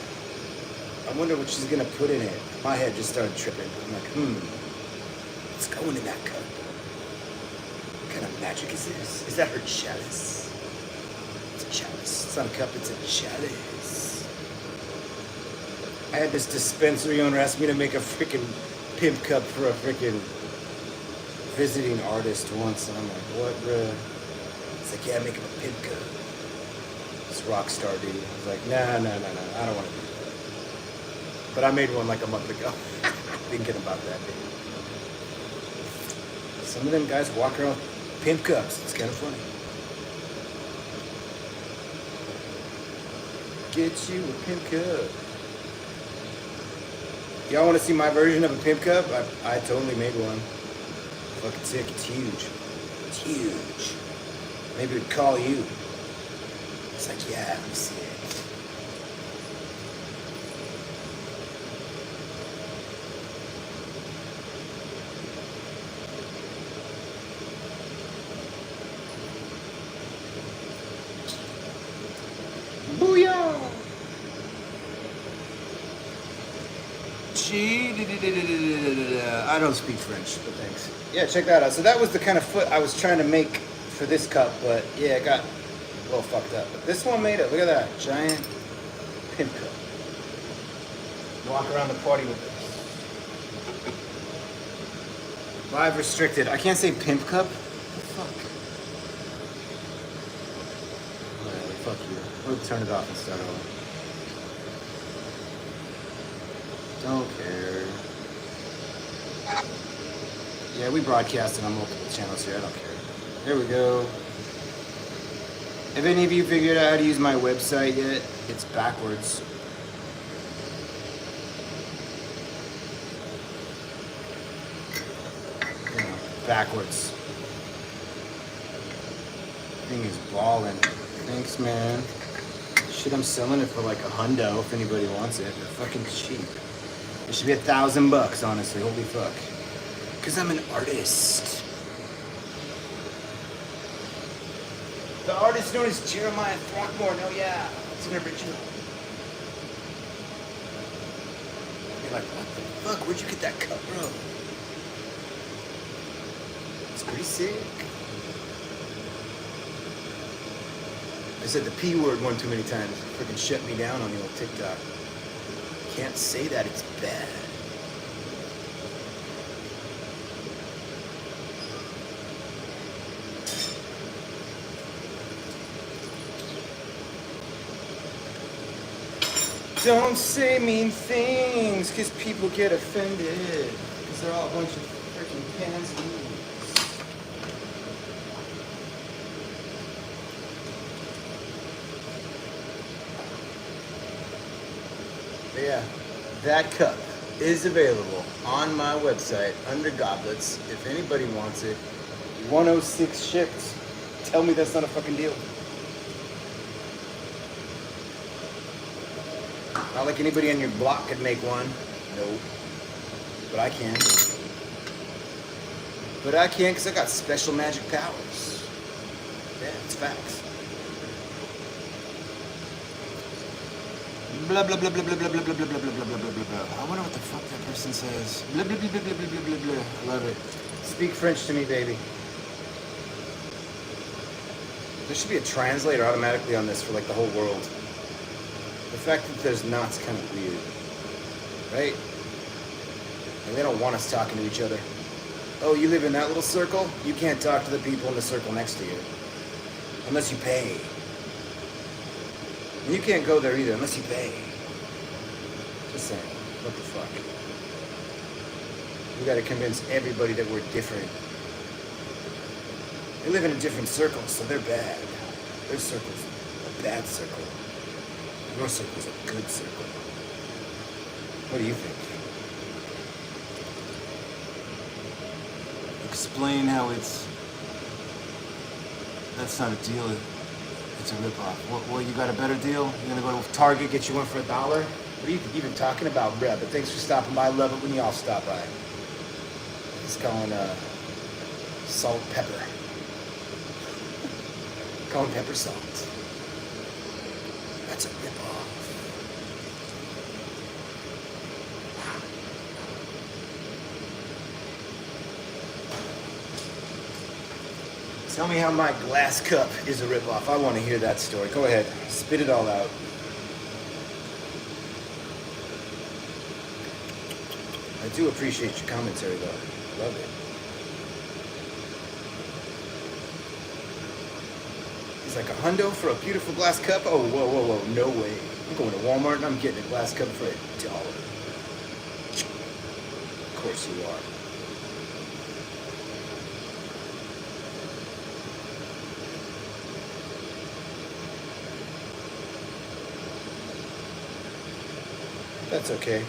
I wonder what she's gonna put in it. My head just started tripping. I'm like, what's going in that cup? What kind of magic is this? Is that her chalice? It's a chalice. It's not a cup, it's a chalice. I had this dispensary owner ask me to make a freaking pimp cup for a freaking visiting artist once, and I'm like, what, bruh? It's like, yeah, make him a pimp cup. This rock star dude. I was like, nah, I don't want to do that. But I made one like a month ago, thinking about that, dude. Some of them guys walk around with pimp cups. It's kind of funny. Get you a pimp cup. Y'all want to see my version of a pimp cup? I totally made one. Fucking sick. It's huge. It's huge. Maybe it'd call you. It's like, yeah, let me see it. Booyah! I don't speak French, but thanks. Yeah, check that out. So that was the kind of foot I was trying to make for this cup, but yeah, it got a little fucked up. But this one made it. Look at that. Giant pimp cup. Walk around the party with this. Live restricted. I can't say pimp cup. What the fuck? Alright, fuck you. We'll turn it off and start over. Don't care. Yeah, we broadcasted on multiple channels here. I don't care. There we go. Have any of you figured out how to use my website yet? It's backwards. Yeah, backwards. Thing is balling. Thanks, man. Shit, I'm selling it for like $100 if anybody wants it. They're fucking cheap. It should be $1,000, honestly. Holy fuck. Because I'm an artist. The artist known as Jeremiah Throckmorton. Oh yeah, it's an original. You're like, what the fuck? Where'd you get that cut, bro? It's pretty sick. I said the P word one too many times. Freaking shut me down on the old TikTok. Can't say that, it's bad. Don't say mean things, cause people get offended. Cause they're all a bunch of freaking pansies. But yeah, that cup is available on my website under Goblets. If anybody wants it, 106 shipped. Tell me that's not a fucking deal. Not like anybody on your block could make one. Nope. But I can. But I can because I got special magic powers. Yeah, it's facts. Blah blah blah blah blah blah blah blah blah blah blah blah blah blah blah. I wonder what the fuck that person says. Blah blah blah blah blah blah blah blah. I love it. Speak French to me, baby. There should be a translator automatically on this for like the whole world. The fact that there's not is kind of weird, right? And they don't want us talking to each other. Oh, you live in that little circle? You can't talk to the people in the circle next to you. Unless you pay. And you can't go there either unless you pay. Just saying, what the fuck? We gotta convince everybody that we're different. They live in a different circle, so they're bad. Their circle's a bad circle. Your circle's a good circle. What do you think? Explain how it's... That's not a deal. It's a ripoff. What, you got a better deal? You're gonna go to Target, get you one for $1? What are you even talking about, bruh? But thanks for stopping by. I love it when y'all stop by. He's calling salt pepper. Calling pepper salt. That's a ripoff. Tell me how my glass cup is a ripoff. I want to hear that story. Go ahead. Spit it all out. I do appreciate your commentary, though. Love it. It's like $100 for a beautiful glass cup? Oh, whoa, whoa, whoa. No way. I'm going to Walmart and I'm getting a glass cup for $1. Of course you are. That's okay.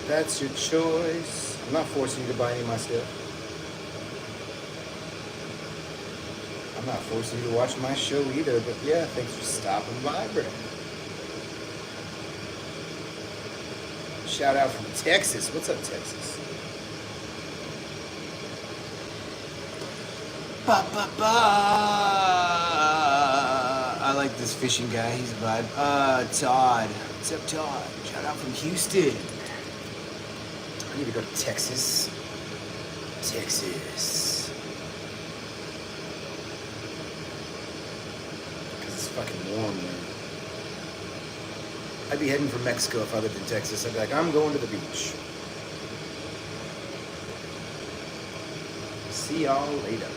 That's your choice. I'm not forcing you to buy any of my stuff. I'm not forcing you to watch my show either, but yeah, thanks for stopping by, bro. Shout out from Texas. What's up, Texas? Ba ba ba. I like this fishing guy. He's a vibe. Todd. What's up, Todd? Shout out from Houston. I need to go to Texas. Texas. Because it's fucking warm there. I'd be heading for Mexico if I lived in Texas. I'd be like, I'm going to the beach. See y'all later.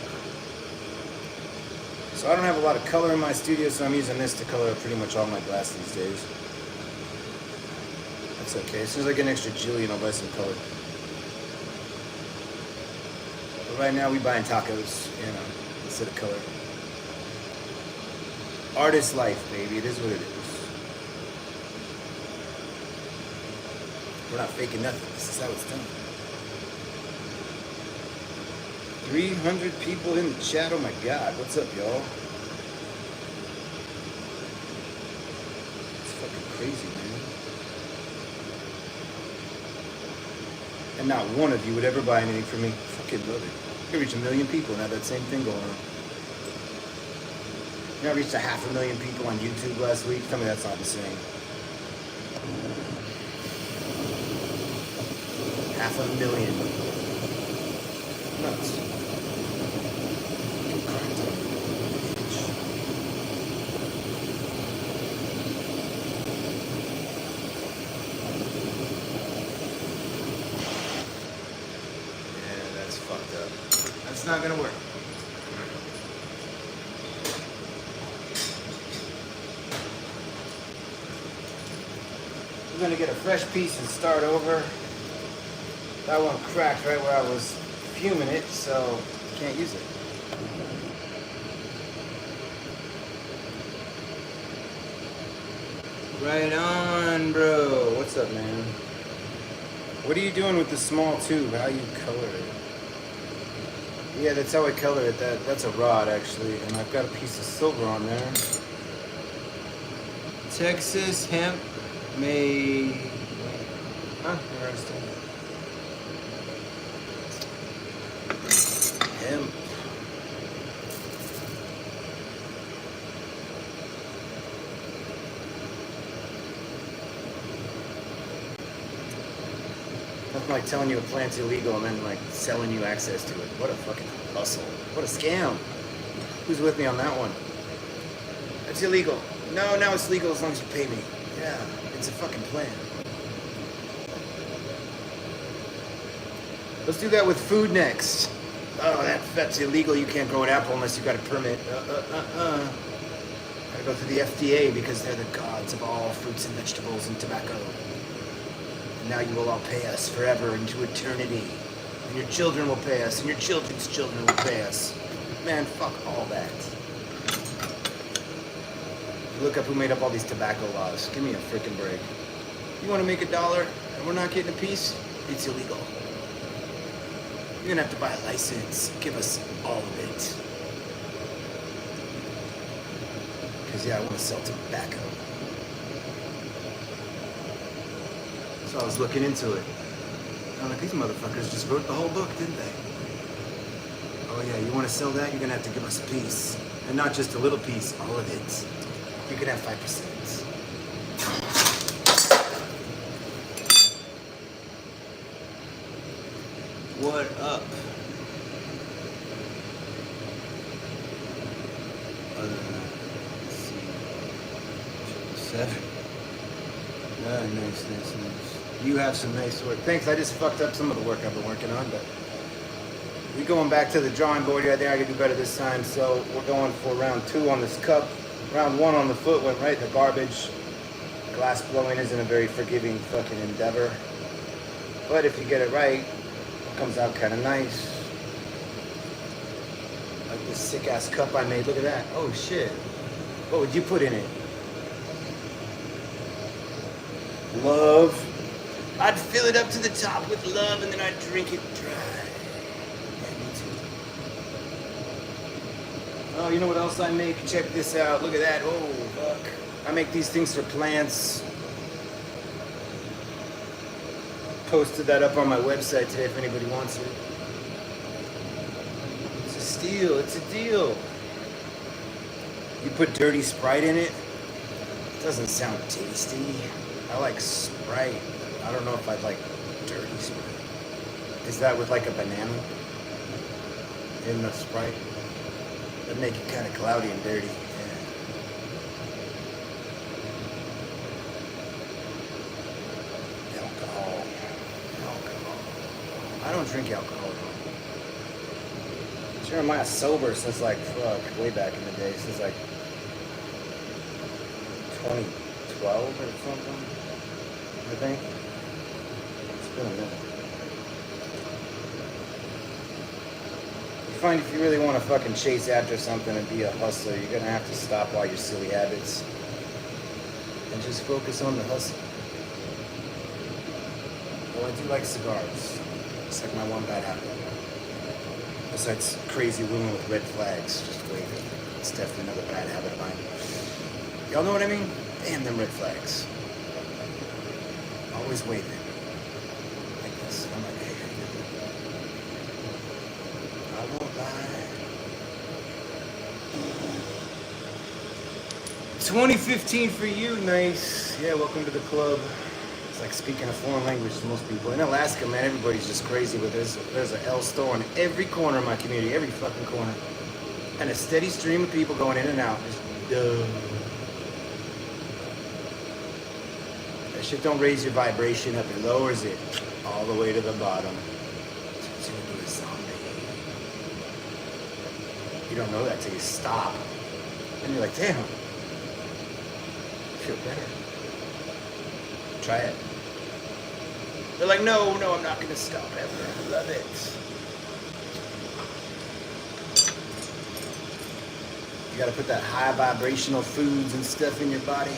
So I don't have a lot of color in my studio, so I'm using this to color pretty much all my glass these days. That's okay. As soon as I get an extra jillion, I'll buy some color. But right now, we buying tacos, you know, instead of color. Artist life, baby. It is what it is. We're not faking nothing. This is how it's done. 300 people in the chat. Oh my God. What's up, y'all? It's fucking crazy, man. And not one of you would ever buy anything from me. Fucking love it. I could reach 1 million people and have that same thing going on. You know, I reached 500,000 people on YouTube last week. Tell me that's not insane. 500,000. Nuts. It's not gonna work. We're gonna get a fresh piece and start over. That one cracked right where I was fuming it, so can't use it. Right on, bro. What's up, man? What are you doing with the small tube? How you color it? Yeah, that's how I color it. That's a rod, actually. And I've got a piece of silver on there. Texas hemp may... Huh? Interesting. Hemp. Nothing like telling you a plant's illegal and then like selling you access to it. What a fucking hustle. What a scam. Who's with me on that one? It's illegal. No, now it's legal as long as you pay me. Yeah, it's a fucking plan. Let's do that with food next. Oh, that's illegal. You can't grow an apple unless you got a permit. Gotta go through the FDA because they're the gods of all fruits and vegetables and tobacco. Now you will all pay us forever into eternity. And your children will pay us, and your children's children will pay us. Man, fuck all that. Look up who made up all these tobacco laws. Give me a freaking break. You want to make $1 and we're not getting a piece? It's illegal. You're gonna have to buy a license. Give us all of it. Because yeah, I want to sell tobacco. So I was looking into it. I'm like, these motherfuckers just wrote the whole book, didn't they? Oh yeah, you want to sell that? You're gonna have to give us a piece. And not just a little piece, all of it. You could have 5%. What up? Let's see. 7. Nice. You have some nice work. Thanks, I just fucked up some of the work I've been working on, but we're going back to the drawing board here. I think I can do better this time, so we're going for round 2 on this cup. Round 1 on the foot went right in the garbage. Glass blowing isn't a very forgiving fucking endeavor. But if you get it right, it comes out kind of nice. Like this sick ass cup I made. Look at that. Oh shit. What would you put in it? Love. I'd fill it up to the top with love and then I'd drink it dry. Yeah, me too. Oh, you know what else I make? Check this out. Look at that. Oh, fuck. I make these things for plants. Posted that up on my website today if anybody wants it. It's a steal. It's a deal. You put dirty Sprite in it. It doesn't sound tasty. I like Sprite. I don't know if I'd like dirty Sprite. Is that with like a banana in the Sprite? That'd make it kind of cloudy and dirty. Yeah. Alcohol. I don't drink alcohol. Sure, I'm not sober since like way back in the day, since like 2012 or something. I think. It's been a minute. You find if you really want to fucking chase after something and be a hustler, you're gonna have to stop all your silly habits and just focus on the hustle. Well, I do like cigars. It's like my one bad habit. Besides crazy women with red flags, just waving. It's definitely another bad habit of mine. Y'all know what I mean? Damn them red flags. Always waving. Like this. I'm like, hey. 2015 for you, nice. Yeah, welcome to the club. It's like speaking a foreign language to most people. In Alaska, man, everybody's just crazy with this. There's an L store in every corner of my community, every fucking corner. And a steady stream of people going in and out. Just, that shit don't raise your vibration up, it lowers it all the way to the bottom. Turns you into a zombie. You don't know that till you stop. And you're like, damn. Feel better. Try it. They're like, no, I'm not gonna stop ever. I love it. You gotta put that high vibrational foods and stuff in your body.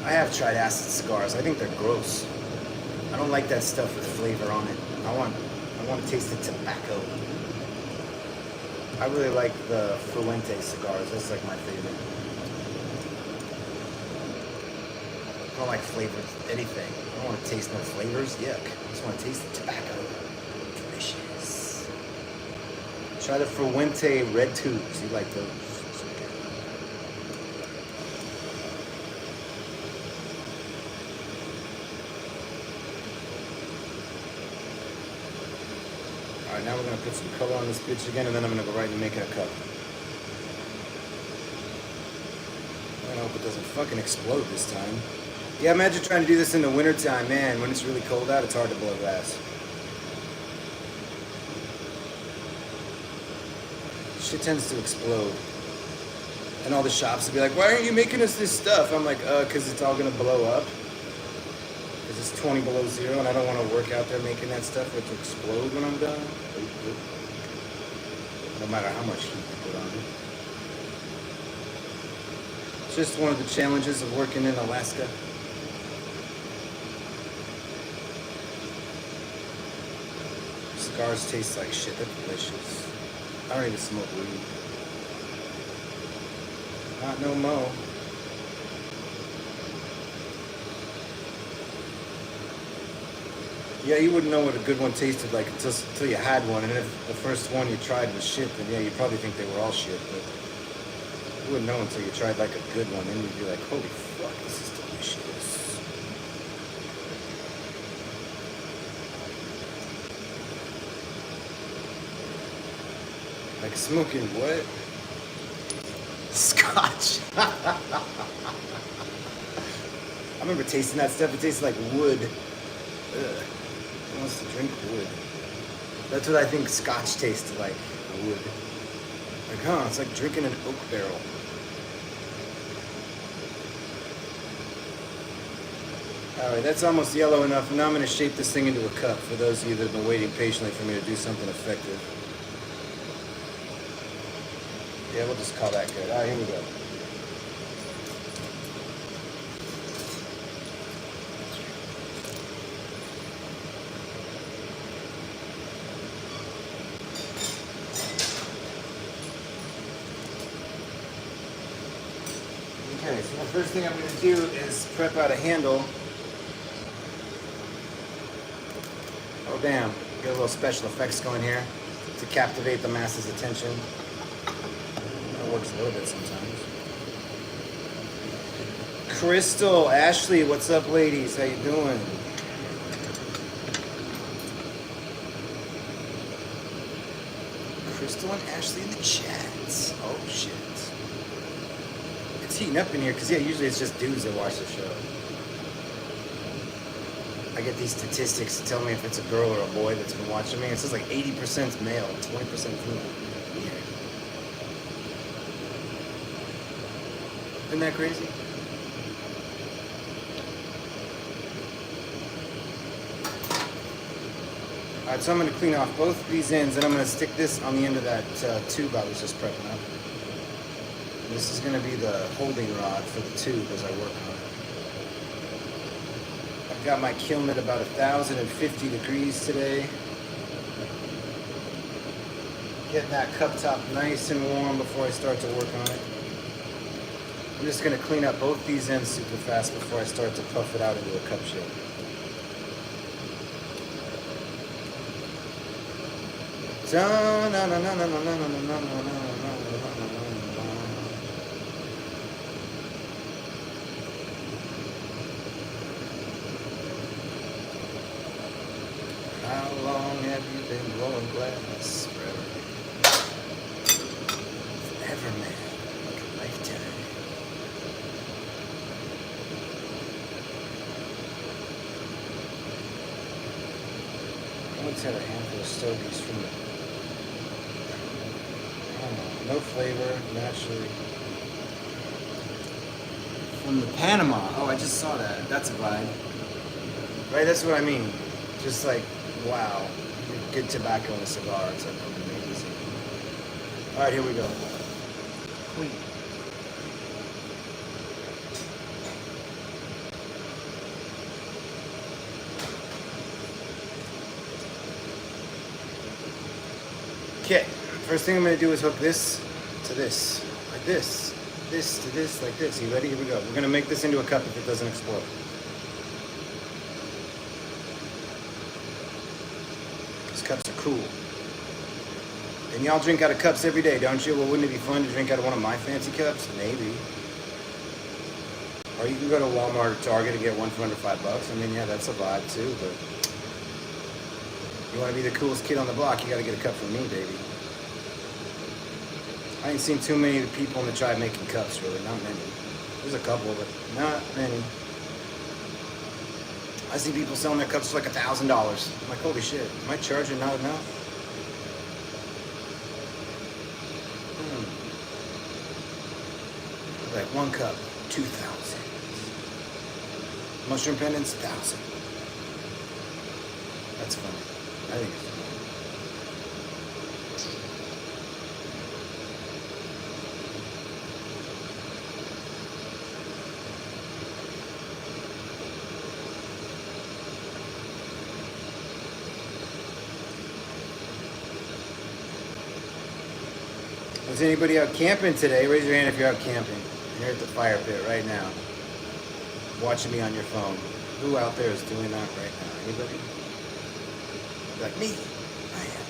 I have tried acid cigars. I think they're gross. I don't like that stuff with flavor on it. I want to taste the tobacco. I really like the Fuente cigars. That's like my favorite. I don't like flavors, anything. I don't want to taste no flavors. Yuck. I just want to taste the tobacco. Delicious. Try the Fuente red tubes. You like those? Alright, now we're going to put some color on this bitch again, and then I'm going to go right and make it a cup. I hope it doesn't fucking explode this time. Yeah, imagine trying to do this in the wintertime, man. When it's really cold out, it's hard to blow glass. Shit tends to explode. And all the shops will be like, why aren't you making us this stuff? I'm like, because it's all going to blow up. Because it's 20 below zero, and I don't want to work out there making that stuff for it to explode when I'm done. No matter how much heat you put on it. It's just one of the challenges of working in Alaska. Cigars taste like shit. They're delicious. I don't even smoke weed. Not no more. Yeah, you wouldn't know what a good one tasted like until you had one, and if the first one you tried was shit, then yeah, you'd probably think they were all shit, but you wouldn't know until you tried like a good one, then you'd be like, holy fuck, this is delicious. Like smoking what? Scotch. I remember tasting that stuff, it tasted like wood. Ugh. Who wants to drink wood? That's what I think Scotch tastes like, wood. Like, huh, it's like drinking an oak barrel. Alright, that's almost yellow enough. Now I'm going to shape this thing into a cup for those of you that have been waiting patiently for me to do something effective. Yeah, we'll just call that good. Alright, here we go. Okay, so the first thing I'm going to do is prep out a handle. Oh damn, get a little special effects going here to captivate the masses' attention. That works a little bit sometimes. Crystal, Ashley, what's up ladies? How you doing? Crystal and Ashley in the chats. Oh shit. It's heating up in here because yeah, usually it's just dudes that watch the show. I get these statistics to tell me if it's a girl or a boy that's been watching me. It says like 80% male, 20% female. Weird. Isn't that crazy? Alright, so I'm going to clean off both these ends and I'm going to stick this on the end of that tube I was just prepping up. This is going to be the holding rod for the tube as I work on it. I've got my kiln at about 1,050 degrees today. Getting that cup top nice and warm before I start to work on it. I'm just going to clean up both these ends super fast before I start to puff it out into a cup shape. How long have you been blowing glass? Forever. Forever, man. Like a lifetime. I once had a handful of stogies from the... I don't know. No flavor, naturally. From the Panama. Oh, I just saw that. That's a vibe. Right, that's what I mean. Just like, wow. Good tobacco in a cigar. It's like amazing. Alright, here we go. Queen. Okay, first thing I'm going to do is hook this to this. Like this. This to this, like this. You ready? Here we go. We're going to make this into a cup if it doesn't explode. These cups are cool. And y'all drink out of cups every day, don't you? Well, wouldn't it be fun to drink out of one of my fancy cups? Maybe. Or you can go to Walmart or Target and get one for under $5. I mean, yeah, that's a vibe too, but you want to be the coolest kid on the block, you got to get a cup from me, baby. I ain't seen too many people in the tribe making cups, really. Not many. There's a couple, but not many. I see people selling their cups for like $1,000. I'm like, holy shit, am I charging not enough? Like one cup, 2,000. Mushroom pendants, 1,000. That's funny. I think it's funny. Is anybody out camping today? Raise your hand if you're out camping. You're at the fire pit right now, watching me on your phone. Who out there is doing that right now? Anybody? Like me. I am.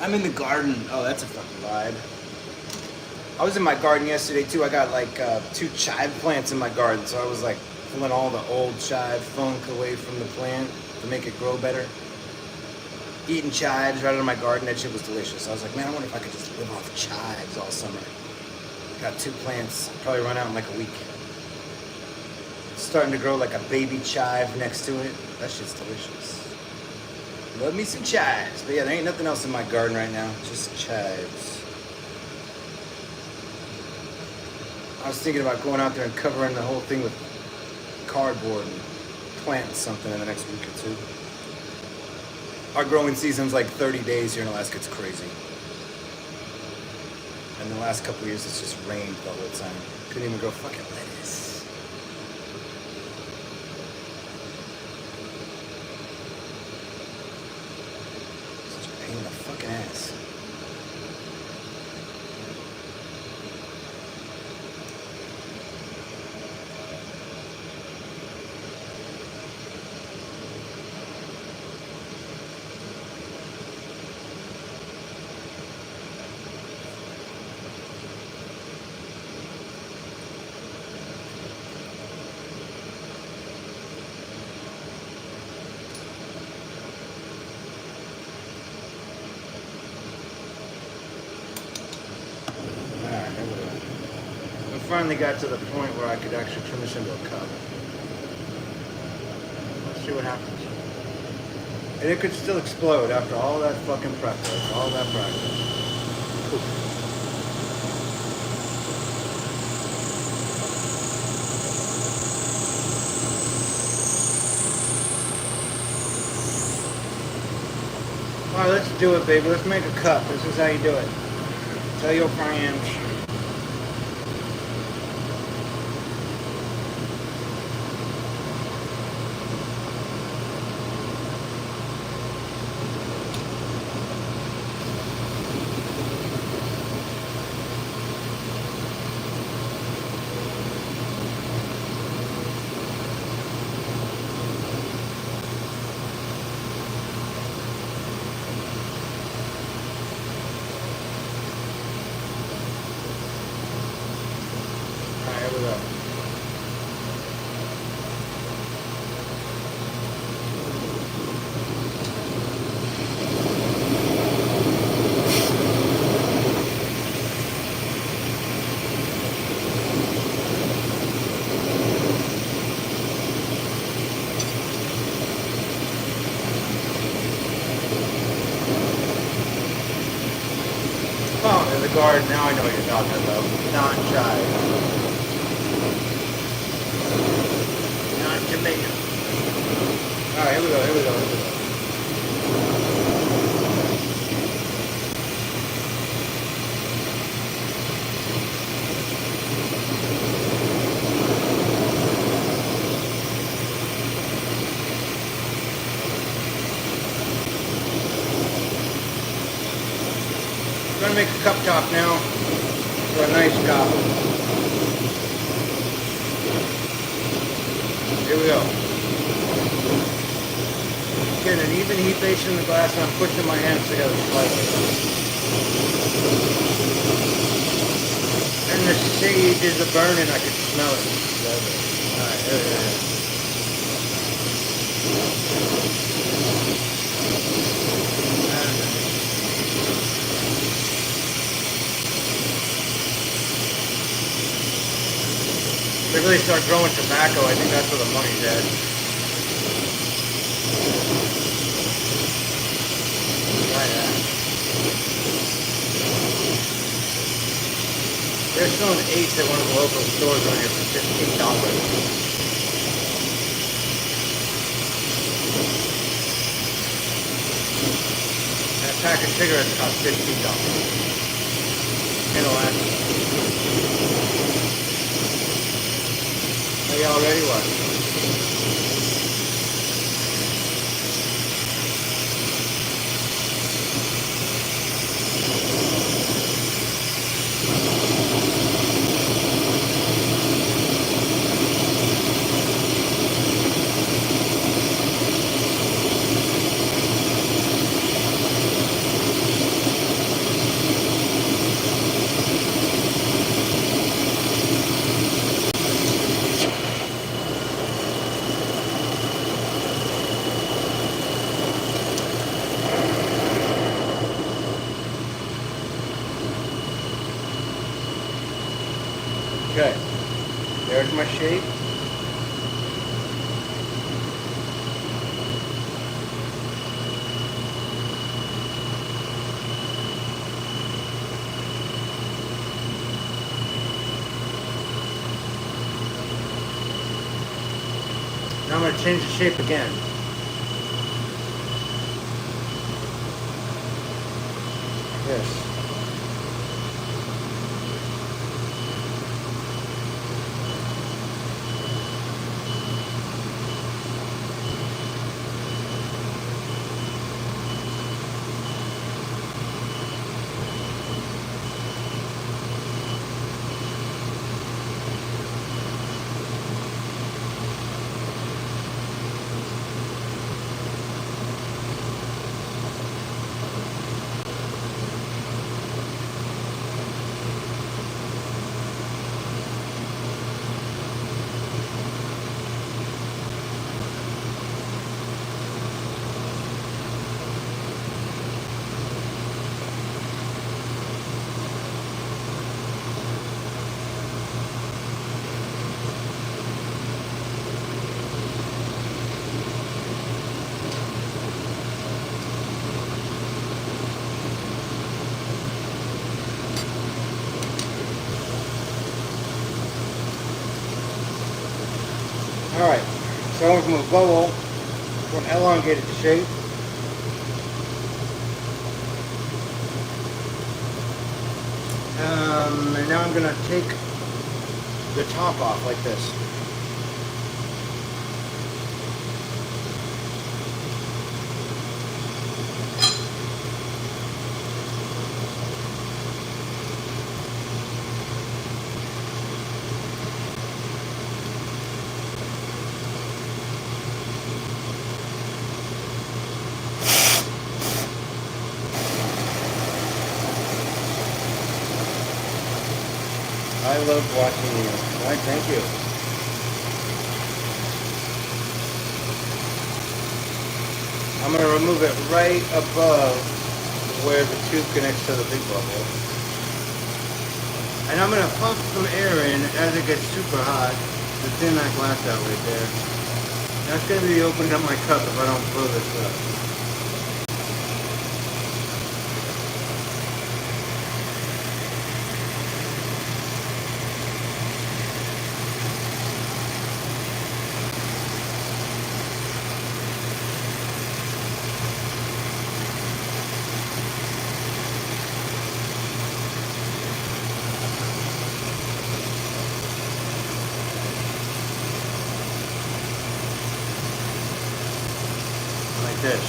I'm in the garden. Oh, that's a fucking vibe. I was in my garden yesterday too. I got like 2 chive plants in my garden, so I was like pulling all the old chive funk away from the plant to make it grow better. Eating chives right out of my garden, that shit was delicious. I was like, man, I wonder if I could just live off chives all summer. Got 2 plants, probably run out in like a week. It's starting to grow like a baby chive next to it. That shit's delicious. Love me some chives. But yeah, there ain't nothing else in my garden right now. Just chives. I was thinking about going out there and covering the whole thing with cardboard and planting something in the next week or 2. Our growing season's like 30 days here in Alaska. It's crazy. And the last couple of years, it's just rained the whole time. Couldn't even grow fucking lettuce. Pain in the fucking ass. finally got to the point where I could actually turn this into a cup. Let's see what happens. And it could still explode after all that fucking practice, all that practice. Oof. Alright, let's do it, baby. Let's make a cup. This is how you do it. Tell your friends. Oh, in the garden. Now I know what you're talking about. Non-chive. Non-tomato. Alright, here we go, here we go, here we go. I'm going to make a cup top now for a nice cup. Here we go. Getting an even heat base in the glass, and I'm pushing my hands together slightly. And the sage is a burning, I can smell it. Alright, here we go. They really start growing tobacco, I think that's where the money's at. Try that. They're selling 8 at one of the local stores around here for $15. And a pack of cigarettes costs $15. It'll last. Are y'all ready? What? Okay, there's my shape. Now I'm going to change the shape again. Yes. Alright, so I went from a bubble to an elongated shape. And now I'm going to take the top off like this. I love watching you. All right, thank you. I'm going to remove it right above where the tube connects to the big bubble. And I'm going to puff some air in as it gets super hot to thin that glass out right there. That's going to be opening up my cup if I don't blow this up. Like this.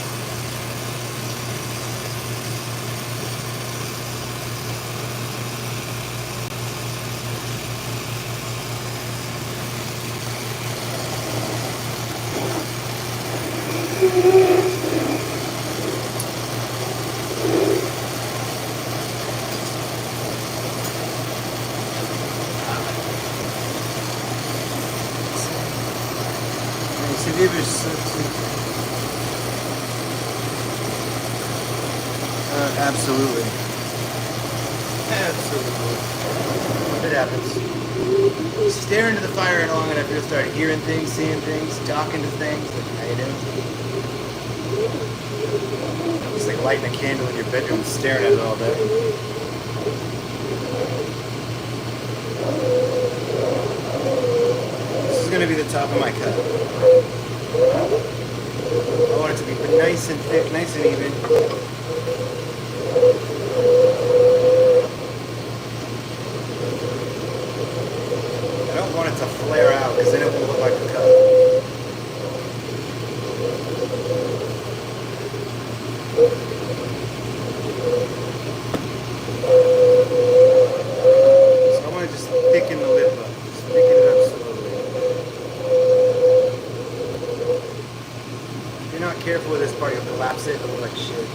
Absolutely. Absolutely. It happens. Stare into the fire long enough, you'll start hearing things, seeing things, talking to things. Like, how you doing? It's like lighting a candle in your bedroom and staring at it all day. This is going to be the top of my cup. I want it to be nice and thick, nice and even. I don't want it to flare out because then it won't look like a cup. So I want to just thicken the lip up. Just thicken it up slowly. If you're not careful with this part, you'll collapse it. It'll look like shit.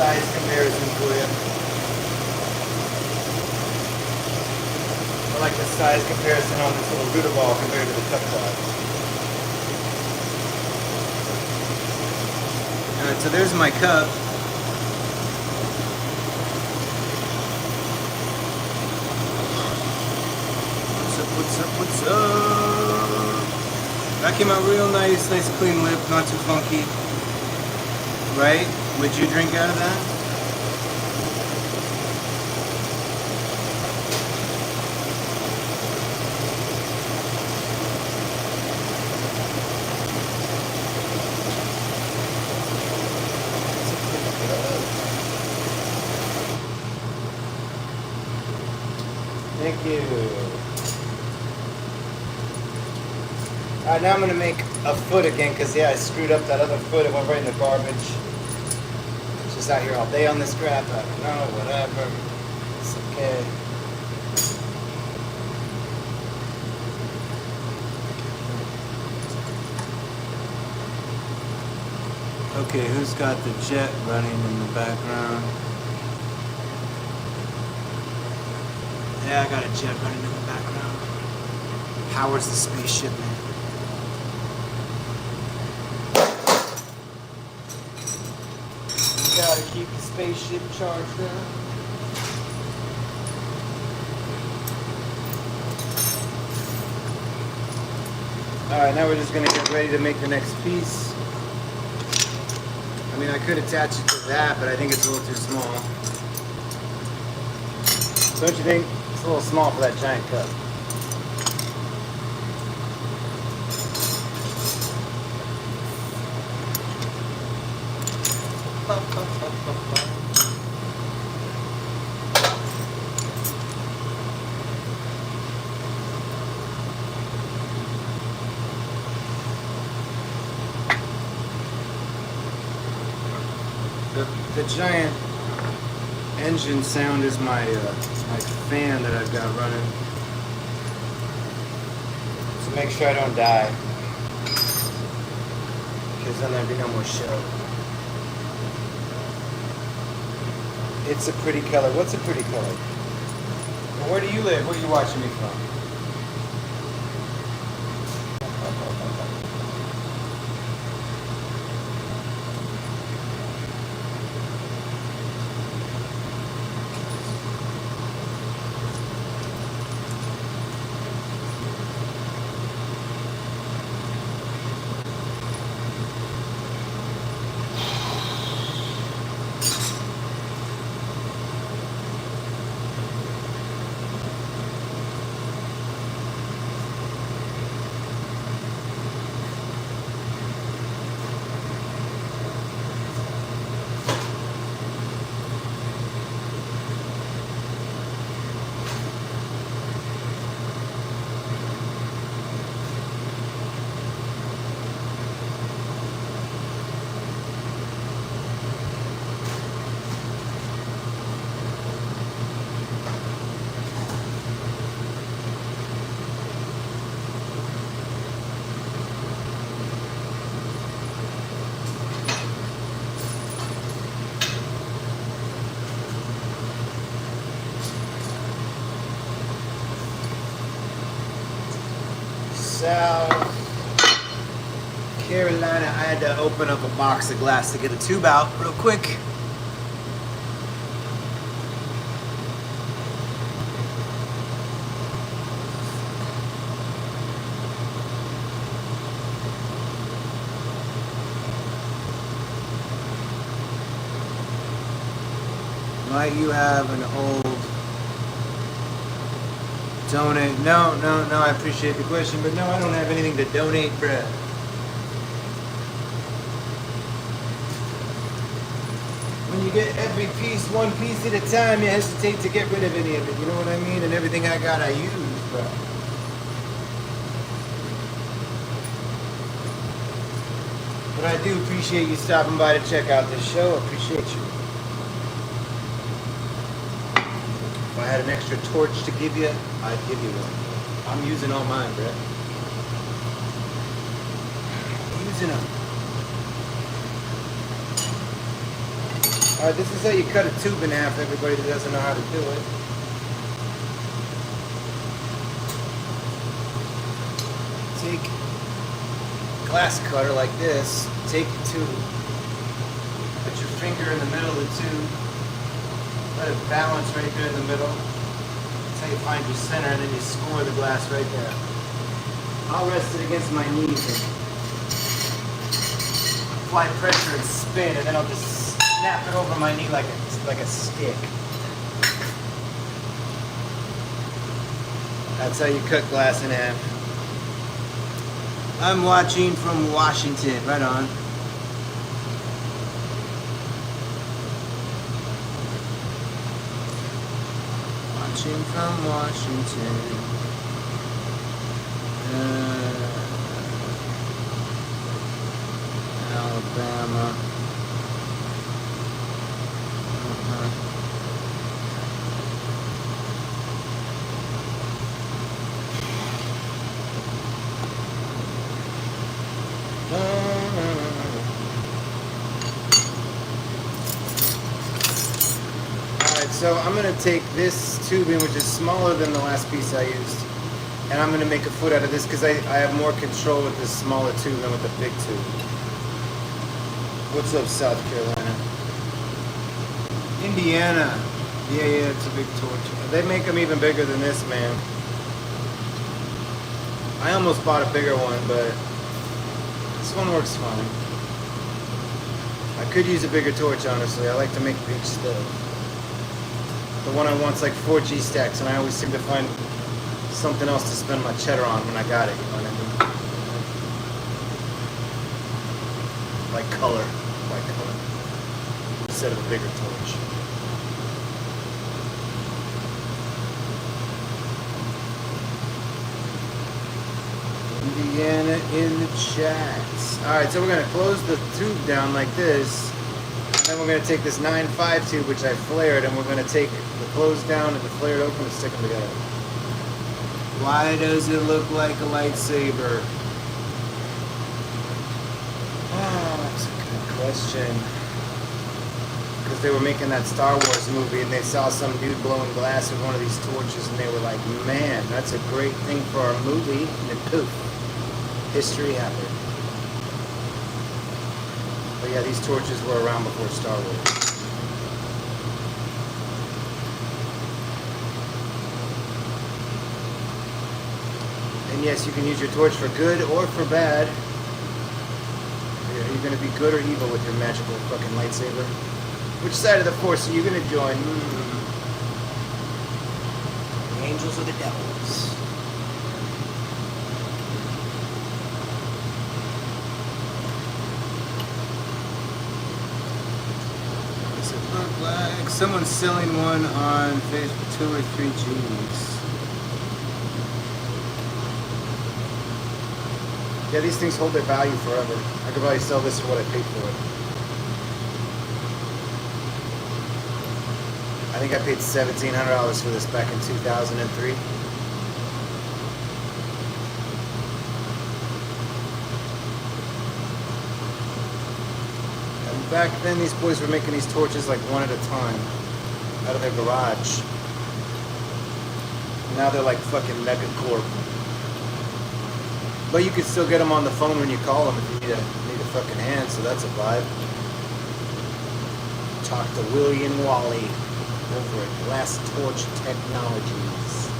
size comparison for you. I like the size comparison on this little Buddha ball compared to the cup size. Alright, so there's my cup. What's up? That came out real nice clean lip, not too funky. Right? Would you drink out of that? Thank you. Alright, now I'm going to make a foot again because, yeah, I screwed up that other foot. It went right in the garbage. It's just out here all day on this crap. I don't know, whatever. It's okay. Okay, who's got the jet running in the background? Yeah, I got a jet running in the background. Powers the spaceship, man. Gotta keep the spaceship charged up. Alright, now we're just gonna get ready to make the next piece. I mean, I could attach it to that, but I think it's a little too small. Don't you think? It's a little small for that giant cup. The giant engine sound is my fan that I've got running. So make sure I don't die, because then there'd be no more show. It's a pretty color. What's a pretty color? Well, where do you live? Where are you watching me from? South Carolina. I had to open up a box of glass to get a tube out real quick. Might you have an old donate? No, I appreciate the question, but no, I don't have anything to donate, bruh. When you get every piece, one piece at a time, you hesitate to get rid of any of it, you know what I mean? And everything I got, I use, bruh. But I do appreciate you stopping by to check out this show. I appreciate you. If I had an extra torch to give you, I'd give you one. I'm using all mine, Brett. Using them. Alright, this is how you cut a tube in half, everybody that doesn't know how to do it. Take a glass cutter like this, take the tube, put your finger in the middle of the tube, let it balance right there in the middle. That's how you find your center, and then you score the glass right there. I'll rest it against my knees and apply pressure and spin, and then I'll just snap it over my knee like a stick. That's how you cut glass in half. I'm watching from Washington. Right on. Watching from Washington. Alabama. Alright, so I'm going to take this tubing, which is smaller than the last piece I used, and I'm going to make a foot out of this because I have more control with this smaller tube than with the big tube. What's up, South Carolina? Indiana. Yeah, it's a big torch. They make them even bigger than this, man. I almost bought a bigger one, but this one works fine. I could use a bigger torch, honestly. I like to make big stuff. The one I want's like 4 G stacks, and I always seem to find something else to spend my cheddar on when I got it, you know what I mean? Like color. Instead of a bigger torch. Indiana in the chats. Alright, so we're going to close the tube down like this. And then we're going to take this 9.5 tube, which I flared, and we're going to take the closed down and the flared open and stick them together. Why does it look like a lightsaber? Oh, that's a good question. Because they were making that Star Wars movie and they saw some dude blowing glass with one of these torches and they were like, man, that's a great thing for our movie. And then poof, history happened. But yeah, these torches were around before Star Wars. And yes, you can use your torch for good or for bad. Are you going to be good or evil with your magical fucking lightsaber? Which side of the Force are you going to join? The angels or the devils? Does it look like someone's selling one on Facebook, 2 or 3 G's? Yeah, these things hold their value forever. I could probably sell this for what I paid for it. I think I paid $1,700 for this back in 2003. And back then, these boys were making these torches like one at a time out of their garage. Now they're like fucking Megacorp. But you can still get them on the phone when you call them if you need a fucking hand, so that's a vibe. Talk to William Wally over at Glass Torch Technologies.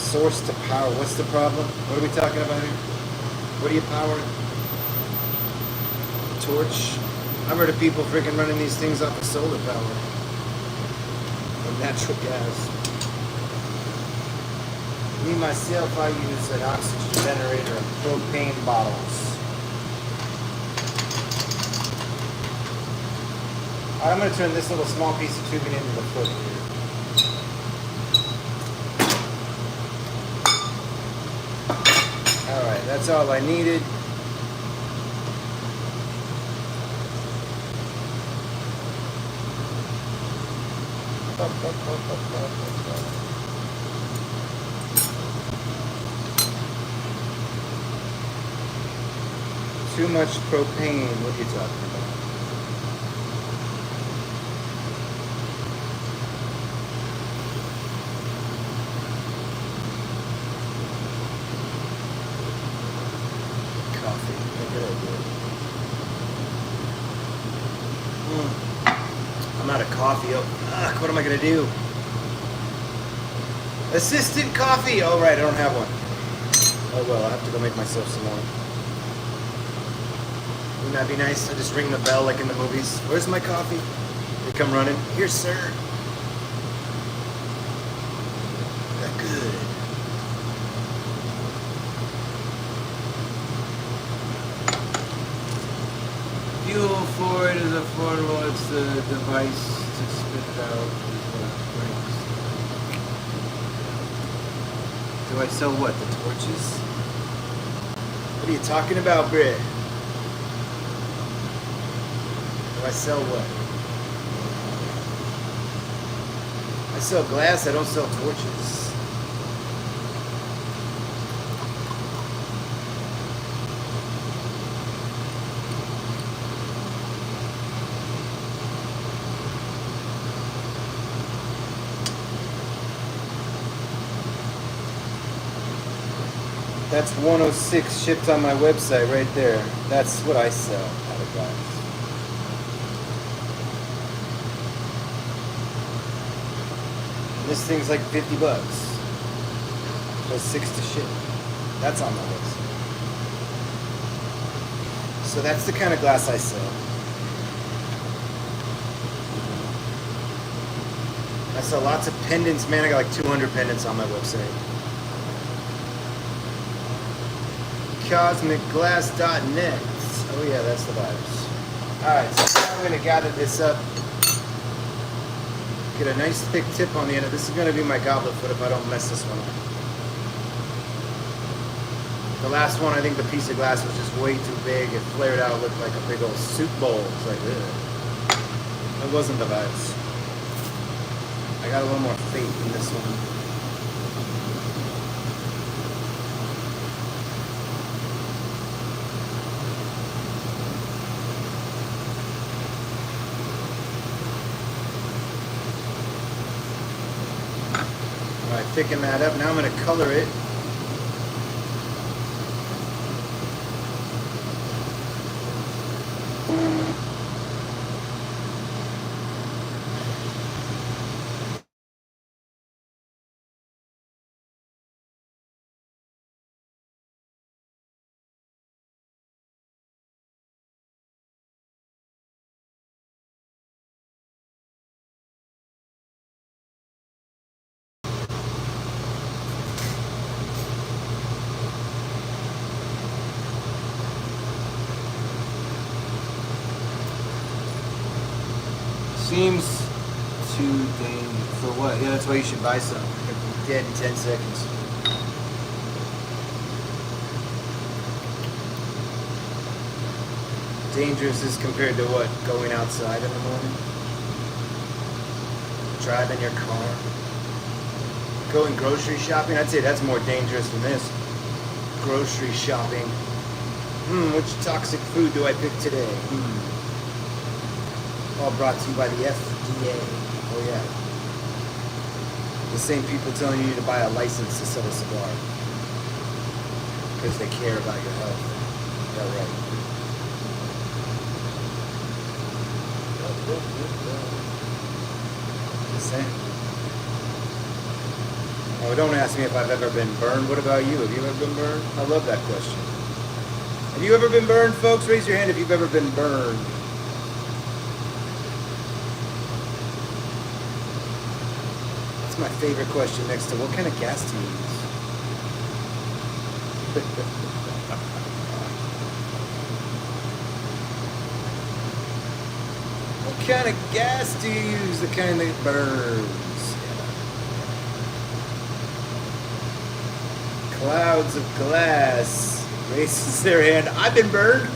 Source to power. What's the problem? What are we talking about here? What do you power? Torch? I've heard of people freaking running these things off of solar power. Natural gas. Me, myself, I use an oxygen generator and propane bottles. Alright, I'm going to turn this little small piece of tubing into the foot here. Alright, that's all I needed. Too much propane. What are you talking about? Coffee. Good idea. I'm out of coffee. Oh, what am I gonna do? Assistant coffee. Oh right, I don't have one. Oh well, I have to go make myself some more. Wouldn't that be nice? I just ring the bell like in the movies. Where's my coffee? They come running. Here, sir. That good. Fuel for it is affordable. It's the device to spit it out. Do I sell what? The torches? What are you talking about, Britt? Do I sell what? I sell glass, I don't sell torches. That's 106 shipped on my website right there. That's what I sell out of glass. This thing's like 50 bucks. Plus 6 to ship. That's on my website. So that's the kind of glass I sell. I sell lots of pendants, man. I got like 200 pendants on my website. CosmicGlass.net. Oh yeah, that's the vibes. Alright, so now I'm going to gather this up. Get a nice thick tip on the end of this. Is going to be my goblet foot if I don't mess this one up. The last one, I think the piece of glass was just way too big. It flared out, looked like a big old soup bowl. It's like, ugh. It wasn't the vibes. I got a little more faith in this one. Alright, thicken that up. Now I'm going to color it. Seems too dangerous. For what? Yeah, that's why you should buy some. You're gonna be dead in 10 seconds. Dangerous as compared to what? Going outside in the morning? Driving your car? Going grocery shopping? I'd say that's more dangerous than this. Grocery shopping. Which toxic food do I pick today? All brought to you by the FDA. Oh yeah. The same people telling you to buy a license to sell a cigar. Because they care about your health. Yeah, right. Just saying. Oh, don't ask me if I've ever been burned. What about you? Have you ever been burned? I love that question. Have you ever been burned, folks? Raise your hand if you've ever been burned. That's my favorite question next to what kind of gas do you use? What kind of gas do you use? The kind that burns. Clouds of glass. Raises their hand. I've been burned.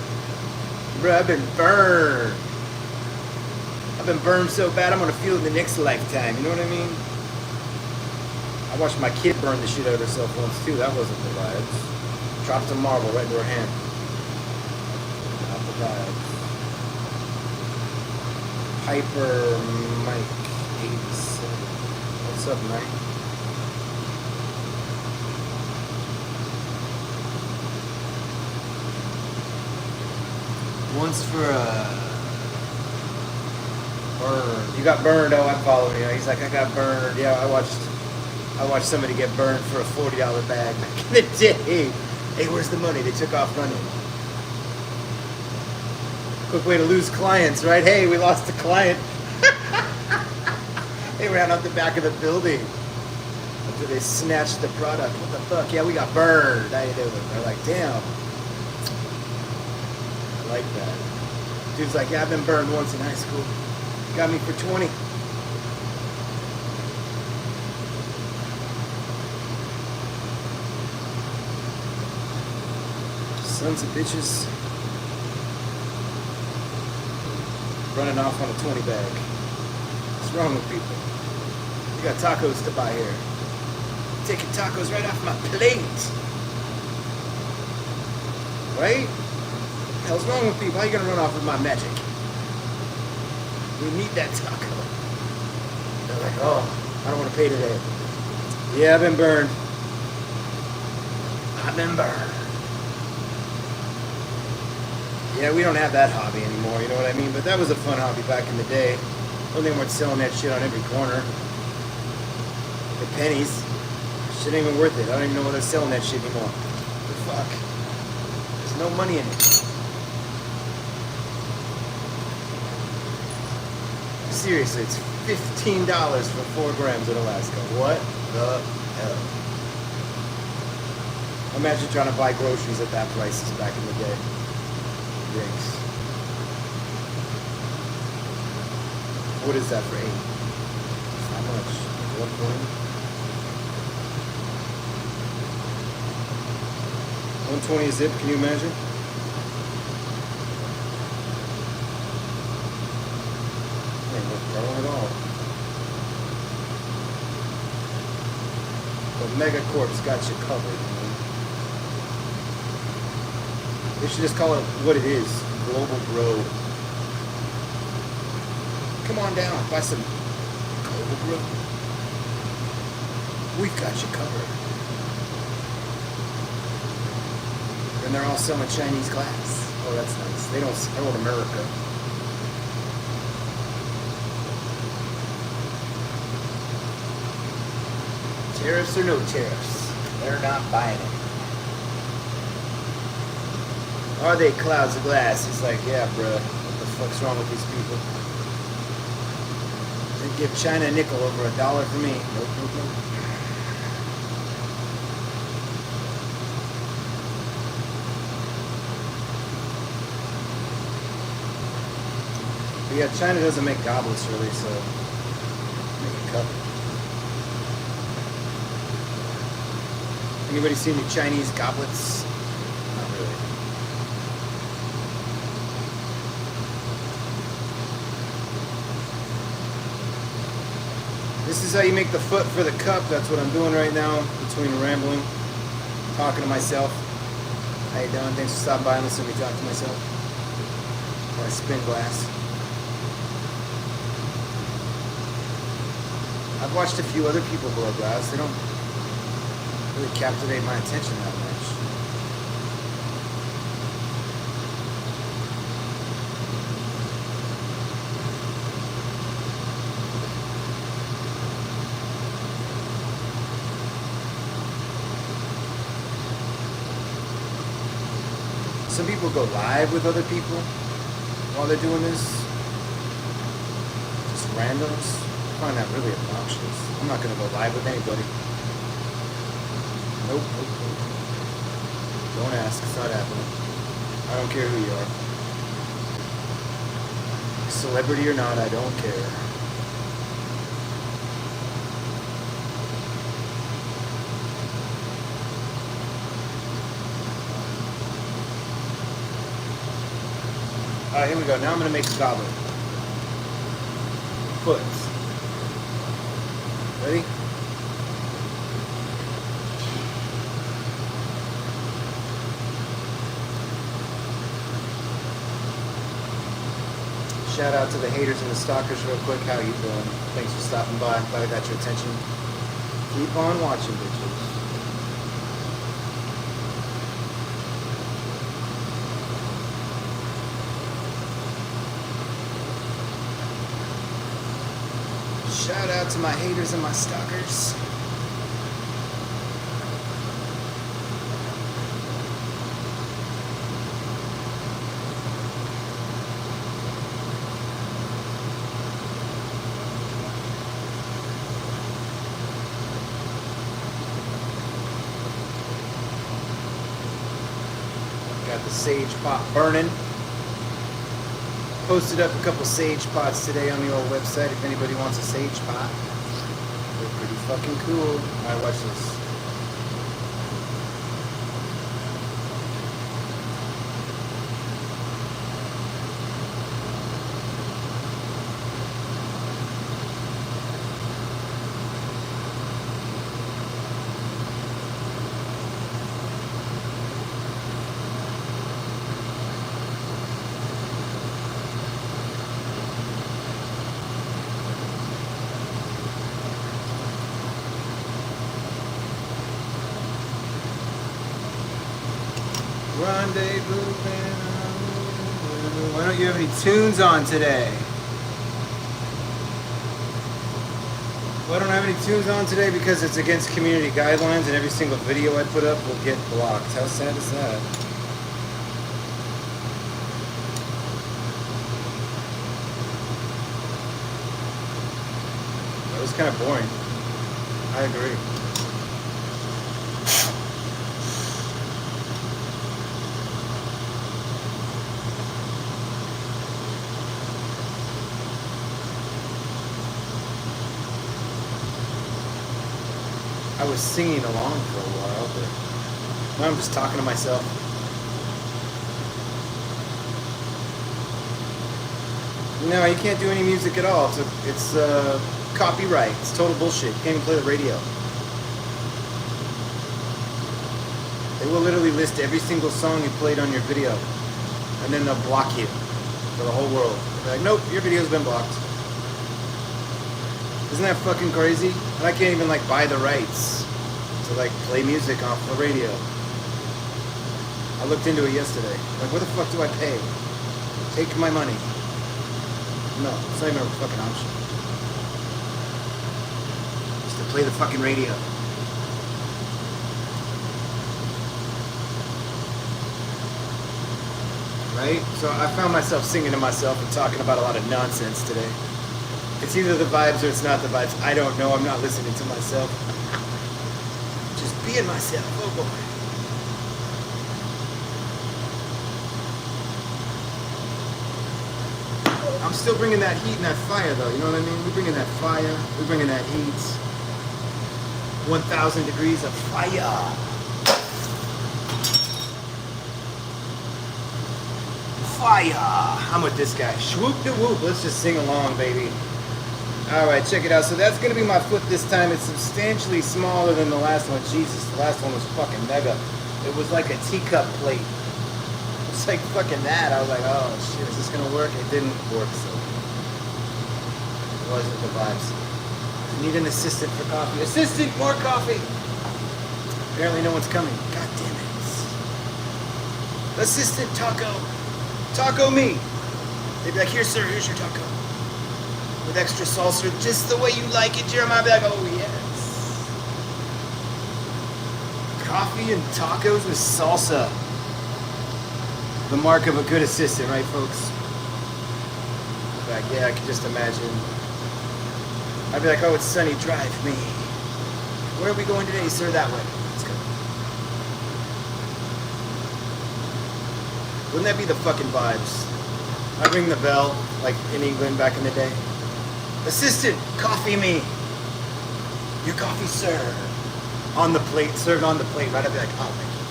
Bro, I've been burned. I've been burned so bad I'm gonna feel it in the next lifetime. You know what I mean? I watched my kid burn the shit out of herself once too. That wasn't the vibes. Dropped a marble right into her hand. Hyper Mike 87. What's up, Mike? Once for burned. You got burned. Oh, I'm following you. He's like, I got burned. Yeah, I watched somebody get burned for a $40 bag back in the day. Hey, where's the money? They took off running. Quick way to lose clients, right? Hey, we lost a client. They ran out the back of the building after they snatched the product. What the fuck? Yeah, we got burned. How you doing? They're like, damn. I like that. Dude's like, yeah, I've been burned once in high school. Got me for 20. Sons of bitches. Running off on a 20 bag. What's wrong with people? You got tacos to buy here. Taking tacos right off my plate. Right? What the hell's wrong with people? How you gonna run off with my magic? We need that taco. They're like, oh, I don't want to pay today. Yeah, I've been burned. I've been burned. Yeah, we don't have that hobby anymore, you know what I mean? But that was a fun hobby back in the day. When they weren't selling that shit on every corner. For pennies. Shit ain't even worth it. I don't even know why they're selling that shit anymore. What the fuck? There's no money in it. Seriously, it's $15 for 4 grams in Alaska. What the hell? Imagine trying to buy groceries at that prices back in the day. Drinks. What is that for 8? How much? 120? 120 a zip, can you imagine? Ain't no problem at all. But Megacorp's got you covered, man. They should just call it what it is. Global Grow. Come on down, buy some Global Grow. We've got you covered. And they're all selling Chinese glass. Oh, that's nice. They don't support America. Tariffs or no tariffs, they're not buying it. Are they clouds of glass? He's like, yeah, bruh. What the fuck's wrong with these people? They'd give China a nickel over $1 for me. Nope, nope, nope. But yeah, China doesn't make goblets really, so make a cup. Anybody see any Chinese goblets? Not really. This is how you make the foot for the cup. That's what I'm doing right now, between rambling, talking to myself. How you doing? Thanks for stopping by and listening to me talk to myself. Or I spin glass. I've watched a few other people blow glass. They don't really captivate my attention that much. Some people go live with other people while they're doing this. Just randoms. I find that really obnoxious. I'm not going to go live with anybody. Nope, nope, nope. Don't ask. It's not happening. I don't care who you are. Celebrity or not, I don't care. Alright, here we go. Now I'm going to make a goblet. Foot. Ready? Shout out to the haters and the stalkers real quick. How you doing? Thanks for stopping by. Glad I got your attention. Keep on watching, bitches. Shout out to my haters and my stalkers. Got the sage pot burning. Posted up a couple sage pots today on the old website if anybody wants a sage pot. They're pretty fucking cool. Alright, watch this. Rendezvous. Why don't you have any tunes on today? Well, I don't have any tunes on today because it's against community guidelines and every single video I put up will get blocked. How sad is that? That was kind of boring. I agree. I was singing along for a while, but now I'm just talking to myself. No, you can't do any music at all. It's copyright. It's total bullshit. You can't even play the radio. They will literally list every single song you played on your video, and then they'll block you for the whole world. They're like, nope, your video's been blocked. Isn't that fucking crazy? And I can't even like buy the rights to like play music off the radio. I looked into it yesterday. Like, what the fuck do I pay? Take my money. No, it's not even a fucking option. Just to play the fucking radio. Right? So I found myself singing to myself and talking about a lot of nonsense today. It's either the vibes or it's not the vibes. I don't know. I'm not listening to myself. Just being myself. Oh boy. I'm still bringing that heat and that fire though. You know what I mean? We're bringing that fire. We're bringing that heat. 1,000 degrees of fire. Fire. I'm with this guy. Swoop de whoop. Let's just sing along, baby. Alright, check it out. So that's going to be my foot this time. It's substantially smaller than the last one. Jesus, the last one was fucking mega. It was like a teacup plate. It's like fucking that. I was like, oh shit, is this going to work? It didn't work, so. It wasn't the vibes. I need an assistant for coffee. Assistant, more coffee! Apparently no one's coming. God damn it. Assistant taco. Taco me. They'd be like, here sir, here's your taco. With extra salsa, just the way you like it, Jeremiah. I'd be like, oh yes. Coffee and tacos with salsa. The mark of a good assistant, right, folks? Like, yeah, I can just imagine. I'd be like, oh, it's Sunny, drive me. Where are we going today, sir? That way. Let's go. Wouldn't that be the fucking vibes? I'd ring the bell, like in England back in the day. Assistant, coffee me. Your coffee, sir. On the plate, served on the plate. Right, I'd be like, oh, thank you.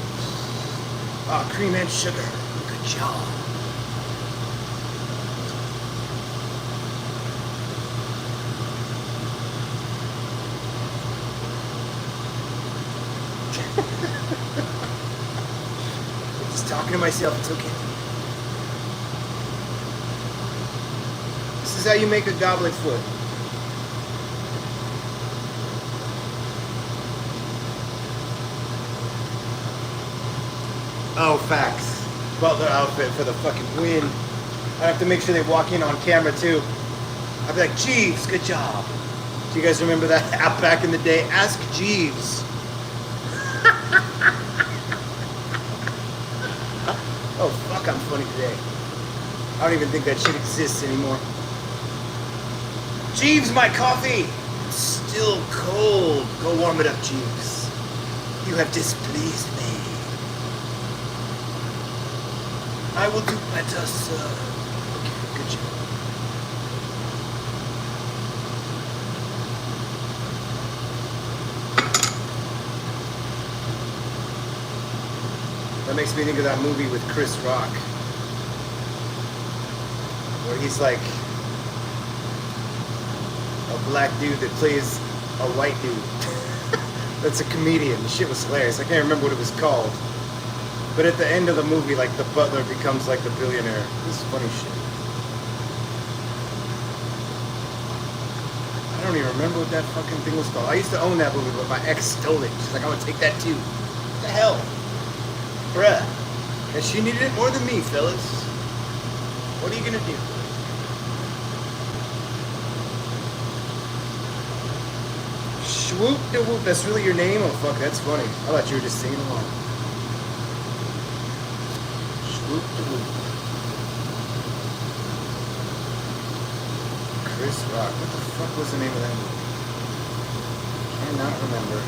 Oh, cream and sugar. Good job. I'm just talking to myself. It's okay. is how you make a goblet foot. Oh, facts. Butler outfit for the fucking win. I have to make sure they walk in on camera too. I'd be like, Jeeves, good job. Do you guys remember that app back in the day? Ask Jeeves. Oh, fuck, I'm funny today. I don't even think that shit exists anymore. Jeeves, my coffee! It's still cold. Go warm it up, Jeeves. You have displeased me. I will do better, sir. Okay, good job. That makes me think of that movie with Chris Rock, where he's like a black dude that plays a white dude. That's a comedian. The shit was hilarious. I can't remember what it was called. But at the end of the movie, like, the butler becomes like the billionaire. This is funny shit. I don't even remember what that fucking thing was called. I used to own that movie, but my ex stole it. She's like, I want to take that too. What the hell? Bruh. And she needed it more than me, fellas. What are you gonna do? Swoop de whoop. That's really your name? Oh, fuck, that's funny. I thought you were just singing along. Swoop de whoop. Chris Rock. What the fuck was the name of that movie? Cannot remember.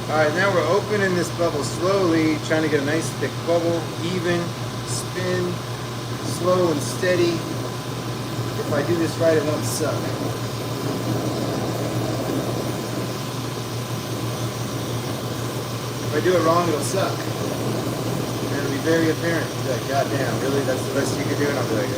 Alright, now we're opening this bubble slowly, trying to get a nice thick bubble, even, spin, slow and steady. If I do this right, it won't suck. If I do it wrong, it'll suck. And it'll be very apparent. You'll be like, God damn, really? That's the best you could do? And I'll be like,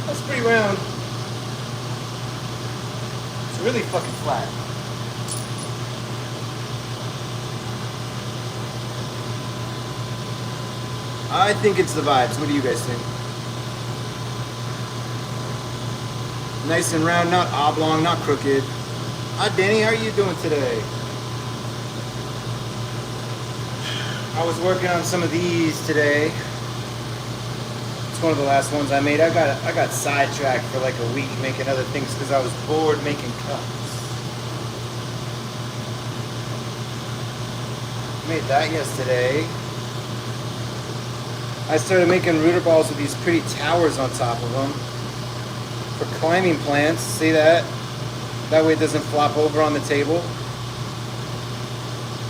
that's pretty round. It's really fucking flat. I think it's the vibes. What do you guys think? Nice and round, not oblong, not crooked. Hi, Danny. How are you doing today? I was working on some of these today. It's one of the last ones I made. I got sidetracked for like a week making other things because I was bored making cups. Made that yesterday. I started making rooter balls with these pretty towers on top of them for climbing plants. See that? That way it doesn't flop over on the table.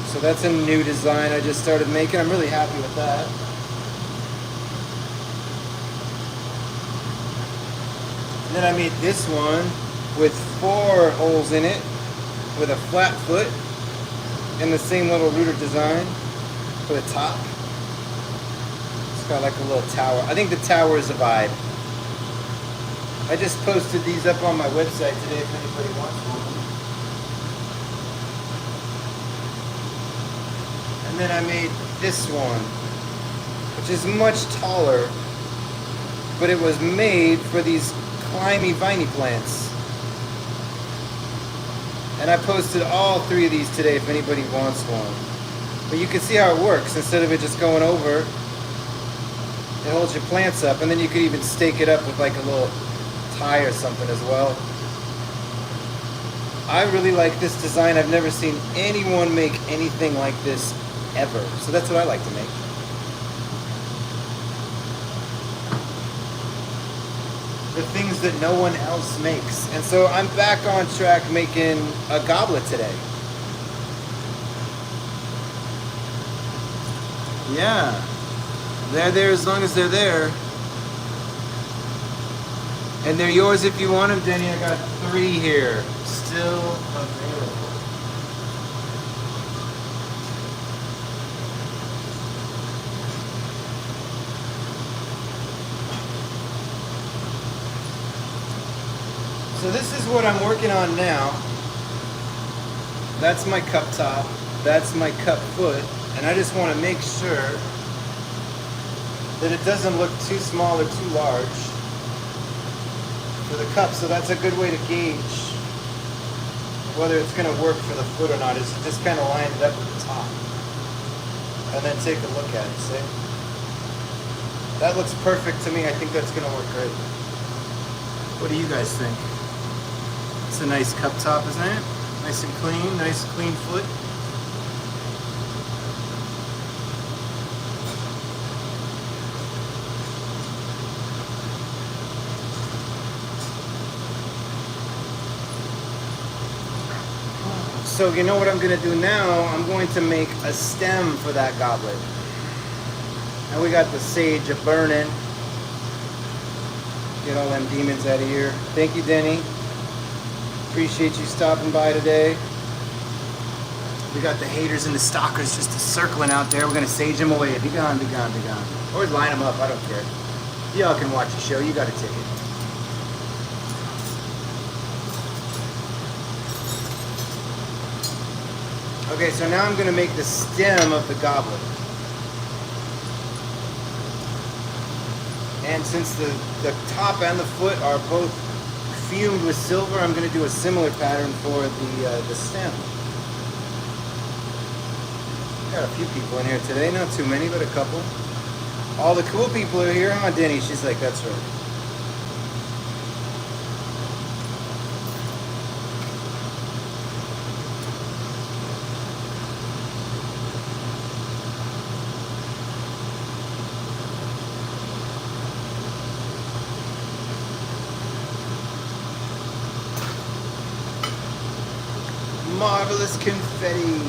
So that's a new design I just started making. I'm really happy with that. And then I made this one with 4 holes in it with a flat foot and the same little rooter design for the top. It's got like a little tower. I think the tower is a vibe. I just posted these up on my website today if anybody wants one. And then I made this one, which is much taller, but it was made for these climby viney plants. And I posted all 3 of these today if anybody wants one. But you can see how it works. Instead of it just going over, it holds your plants up, and then you could even stake it up with like a little tie or something as well. I really like this design. I've never seen anyone make anything like this ever. So that's what I like to make. The things that no one else makes. And so I'm back on track making a goblet today. Yeah. They're there as long as they're there. And they're yours if you want them, Denny. I got 3 here. Still available. So this is what I'm working on now. That's my cup top. That's my cup foot. And I just want to make sure that it doesn't look too small or too large for the cup. So that's a good way to gauge whether it's going to work for the foot or not, is just kind of line it up at the top. And then take a look at it, see? That looks perfect to me. I think that's going to work great. What do you guys think? It's a nice cup top, isn't it? Nice and clean, nice clean foot. So you know what I'm going to do now? I'm going to make a stem for that goblet. And we got the sage a-burning. Get all them demons out of here. Thank you, Denny. Appreciate you stopping by today. We got the haters and the stalkers just circling out there. We're going to sage them away. Be gone, be gone, be gone. Or line them up. I don't care. Y'all can watch the show. You got a ticket. Okay, so now I'm going to make the stem of the goblet. And since the top and the foot are both fumed with silver, I'm going to do a similar pattern for the stem. Got a few people in here today, not too many, but a couple. All the cool people are here, huh, Denny? She's like, that's right. Marvelous confetti.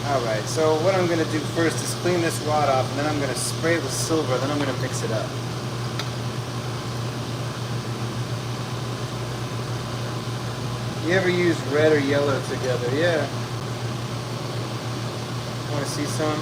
Alright, so what I'm going to do first is clean this wad off, and then I'm going to spray it with silver, then I'm going to mix it up. You ever use red or yellow together? Yeah. Want to see some?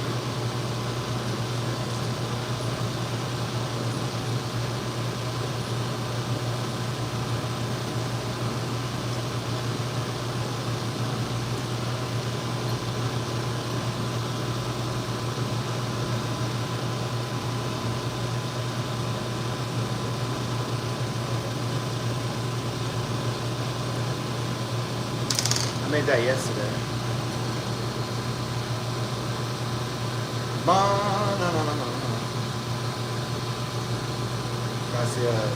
I made that yesterday. Gracias.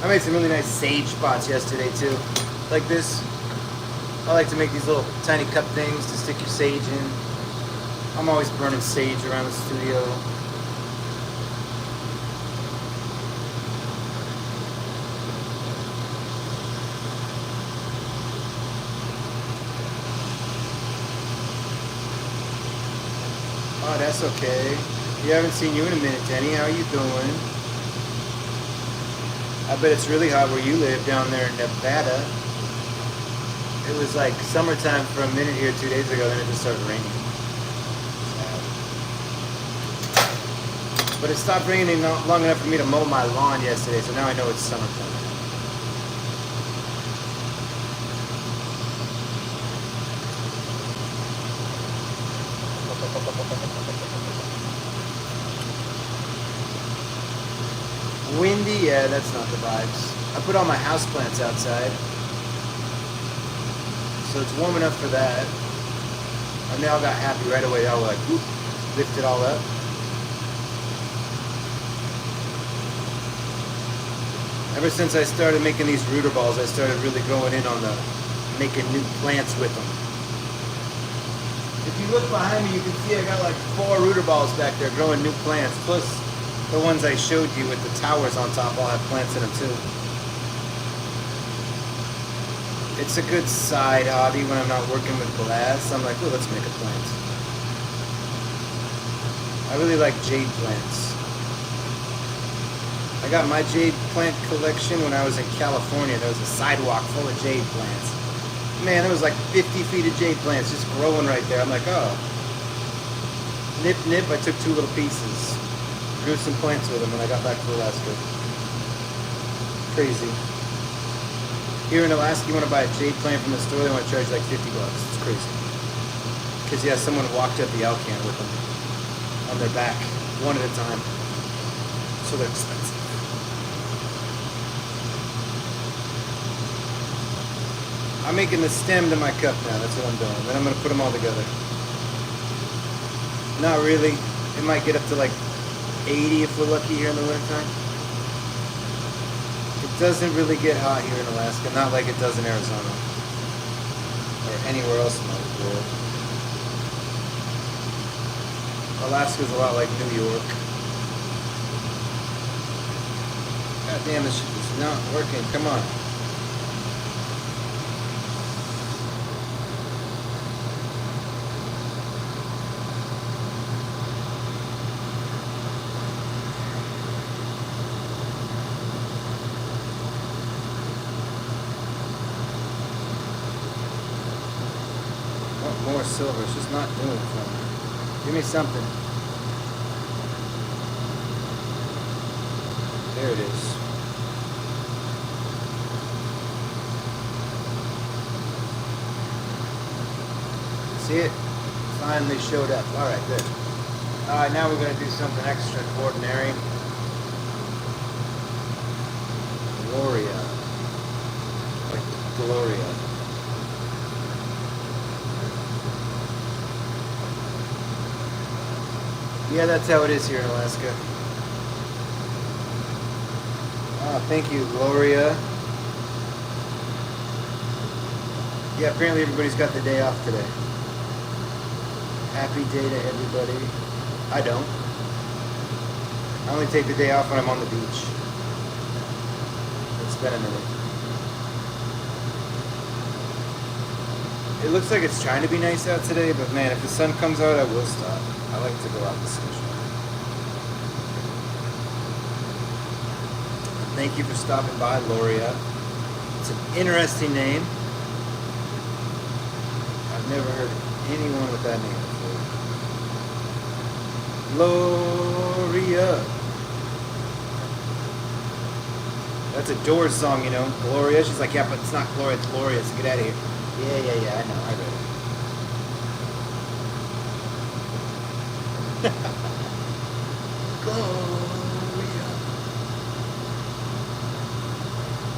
I made some really nice sage spots yesterday too. Like this. I like to make these little tiny cup things to stick your sage in. I'm always burning sage around the studio. Oh, that's okay. We haven't seen you in a minute, Denny. How are you doing? I bet it's really hot where you live down there in Nevada. It was like summertime for a minute here 2 days ago, then it just started raining. But it stopped raining long enough for me to mow my lawn yesterday, so now I know it's summertime. Windy, yeah, that's not the vibes. I put all my houseplants outside, so it's warm enough for that. And they all got happy right away. They all were like, whoop, lift it all up. Ever since I started making these rooter balls, I started really going in on the making new plants with them. If you look behind me, you can see I got like 4 rooter balls back there growing new plants, plus the ones I showed you with the towers on top all have plants in them too. It's a good side hobby when I'm not working with glass. I'm like, oh, let's make a plant. I really like jade plants. I got my jade plant collection when I was in California. There was a sidewalk full of jade plants. Man, there was like 50 feet of jade plants just growing right there. I'm like, oh. Nip, nip. I took 2 little pieces. Grew some plants with them when I got back to Alaska. Crazy. Here in Alaska, you want to buy a jade plant from the store, they want to charge you like $50. It's crazy. Because, yeah, someone walked up the Alcan with them on their back, one at a time. So they're expensive. I'm making the stem to my cup now. That's what I'm doing. Then I'm going to put them all together. Not really. It might get up to like 80 if we're lucky here in the wintertime. It doesn't really get hot here in Alaska. Not like it does in Arizona. Or anywhere else in the world. Alaska's a lot like New York. God damn, this shit is not working. Come on. More silver. It's just not doing it for me. Give me something. There it is. See it? Finally showed up. Alright, good. Alright, now we're going to do something extraordinary. Gloria. Like Gloria. Yeah, that's how it is here in Alaska. Oh, thank you, Gloria. Yeah, apparently everybody's got the day off today. Happy day to everybody. I don't. I only take the day off when I'm on the beach. It's been a minute. It looks like it's trying to be nice out today, but man, if the sun comes out, I will stop. I like to go out in the sunshine. Thank you for stopping by, Loria. It's an interesting name. I've never heard anyone with that name before. Gloria. That's a Doors song, you know. Gloria. She's like, yeah, but it's not Gloria, it's Gloria, so get out of here. Yeah, I know, I read it. Gloria.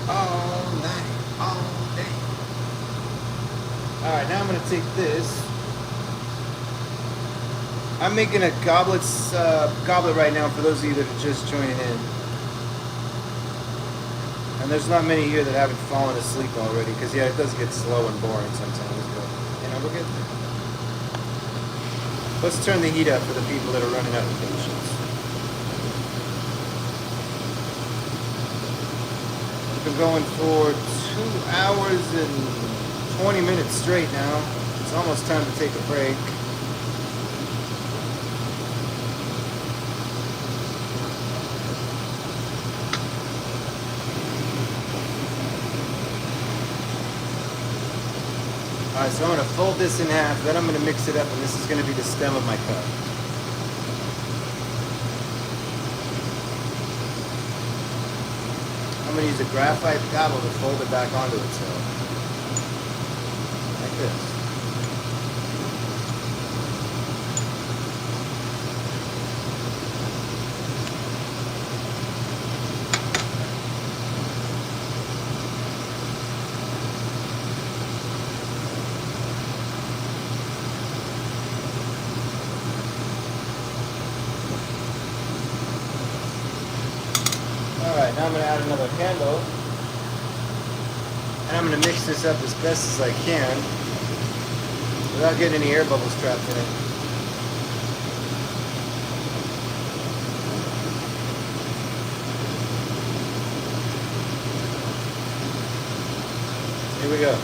All night, all day. Alright, now I'm going to take this. I'm making a goblet right now for those of you that are just joining in. And there's not many here that haven't fallen asleep already, because yeah, it does get slow and boring sometimes, but you know, we'll get there. Let's turn the heat up for the people that are running out of patience. We've been going for 2 hours and 20 minutes straight now. It's almost time to take a break. Alright, so I'm going to fold this in half, then I'm going to mix it up, and this is going to be the stem of my cup. I'm going to use a graphite paddle to fold it back onto itself. Like this. Alright, now I'm going to add another handle, and I'm going to mix this up as best as I can without getting any air bubbles trapped in it. Here we go.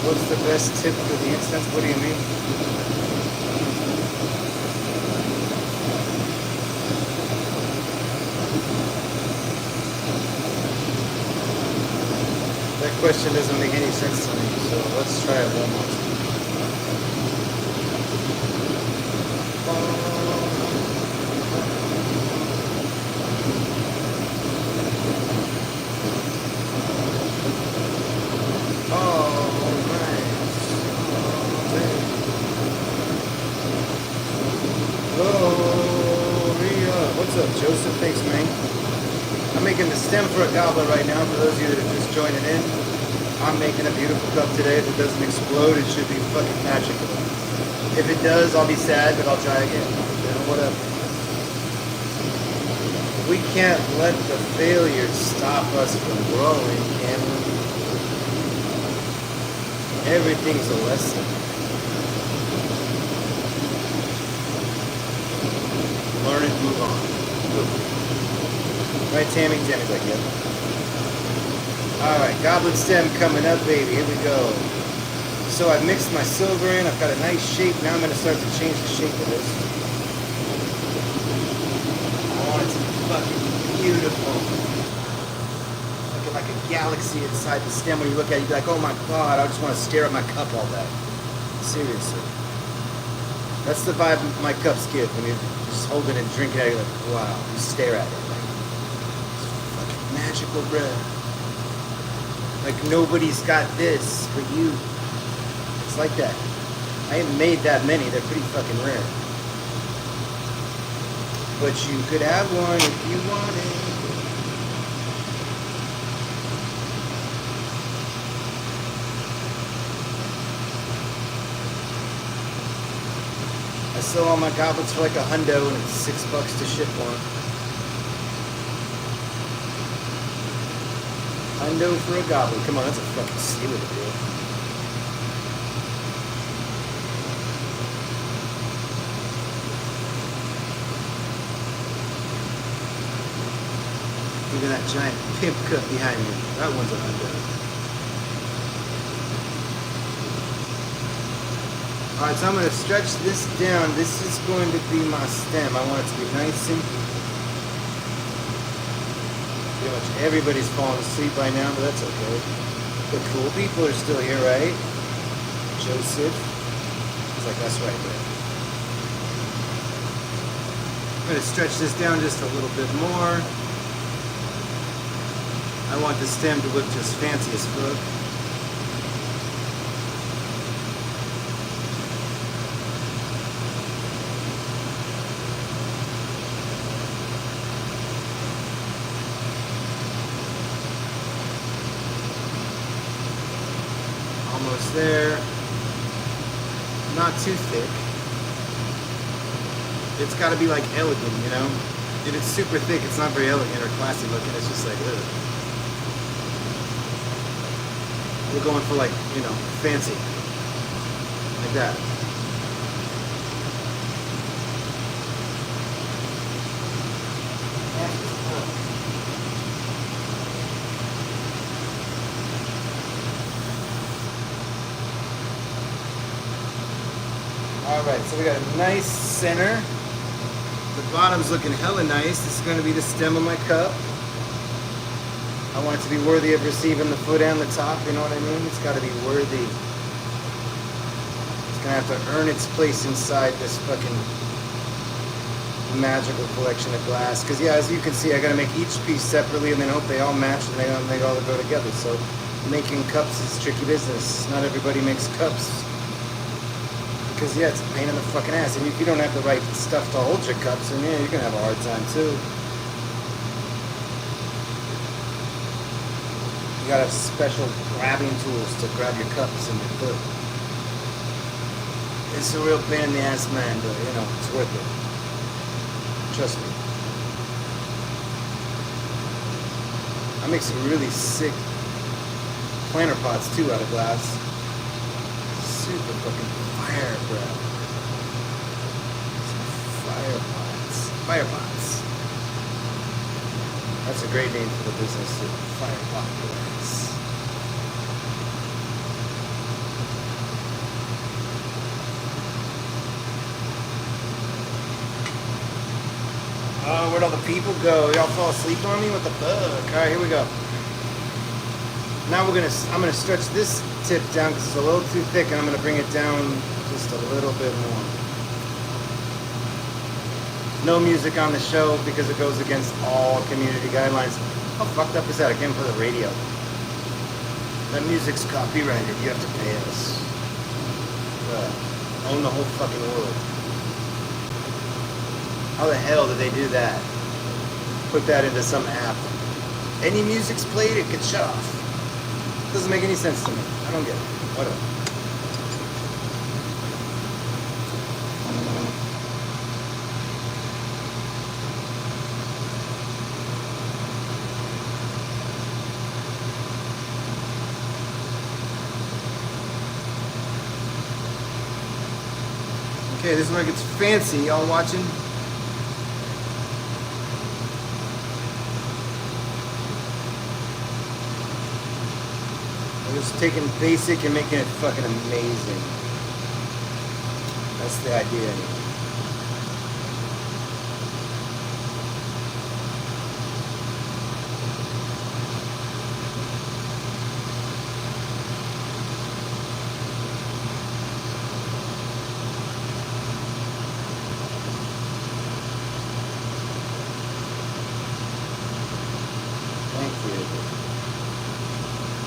What's the best tip for the incense? What do you mean? That question doesn't make any sense to me, so let's try it one more time. What's up, Joseph? Thanks, man. I'm making the stem for a gobbler right now. For those of you that are just joining in, I'm making a beautiful cup today. If it doesn't explode, it should be fucking magical. If it does, I'll be sad, but I'll try again. You know, whatever. We can't let the failures stop us from growing, can we? Everything's a lesson. Learn and move on. Right, Tammy? Tammy's like, yep. Alright, goblet stem coming up, baby. Here we go. So I've mixed my silver in. I've got a nice shape. Now I'm going to start to change the shape of this. I want it to be fucking beautiful. Looking like a galaxy inside the stem. When you look at it, you're like, oh my god, I just want to stare at my cup all day. Seriously. That's the vibe my cups give when you're just holding it and drinking it. You're like, wow. You stare at it. Magical bread. Like nobody's got this but you. It's like that. I haven't made that many. They're pretty fucking rare. But you could have one if you wanted. I sell all my goblets for like $100 and it's $6 to ship one. $100 for a goblet. Come on, that's a fucking steal of a deal. Even that giant pimp cup behind me. That one's a $100. Alright, so I'm going to stretch this down. This is going to be my stem. I want it to be nice and... Pretty much everybody's falling asleep by now, but that's okay. The cool people are still here, right? Joseph. He's like, that's right there. I'm going to stretch this down just a little bit more. I want the stem to look just fancy as fuck. Almost there. Not too thick. It's got to be like elegant, you know? If it's super thick, it's not very elegant or classy looking. It's just like, ugh. We're going for like, you know, fancy. Like that. Alright, so we got a nice center. The bottom's looking hella nice. This is going to be the stem of my cup. I want it to be worthy of receiving the foot and the top, you know what I mean? It's got to be worthy. It's going to have to earn its place inside this fucking magical collection of glass. Because, yeah, as you can see, I got to make each piece separately and then hope they all match and they all go together. So making cups is tricky business. Not everybody makes cups. Because, yeah, it's a pain in the fucking ass. And if you don't have the right stuff to hold your cups, then, yeah, you're going to have a hard time, too. You gotta have special grabbing tools to grab your cups and your foot. It's a real pain in the ass, man, but you know, it's worth it. Trust me. I make some really sick planter pots too out of glass. Super fucking fire, bro. Some fire pots. Fire pots. That's a great name for the business too. Fire pot glass. Oh, where'd all the people go? Y'all fall asleep on me? What the fuck? All right, here we go. Now I'm gonna stretch this tip down because it's a little too thick, and I'm gonna bring it down just a little bit more. No music on the show because it goes against all community guidelines. How fucked up is that? I can't play the radio. That music's copyrighted. You have to pay us. Own the whole fucking world. How the hell did they do that? Put that into some app. Any music's played, it gets shut off. Doesn't make any sense to me. I don't get it. Whatever. Okay, this is where it gets fancy. Y'all watching? I'm just taking basic and making it fucking amazing. That's the idea.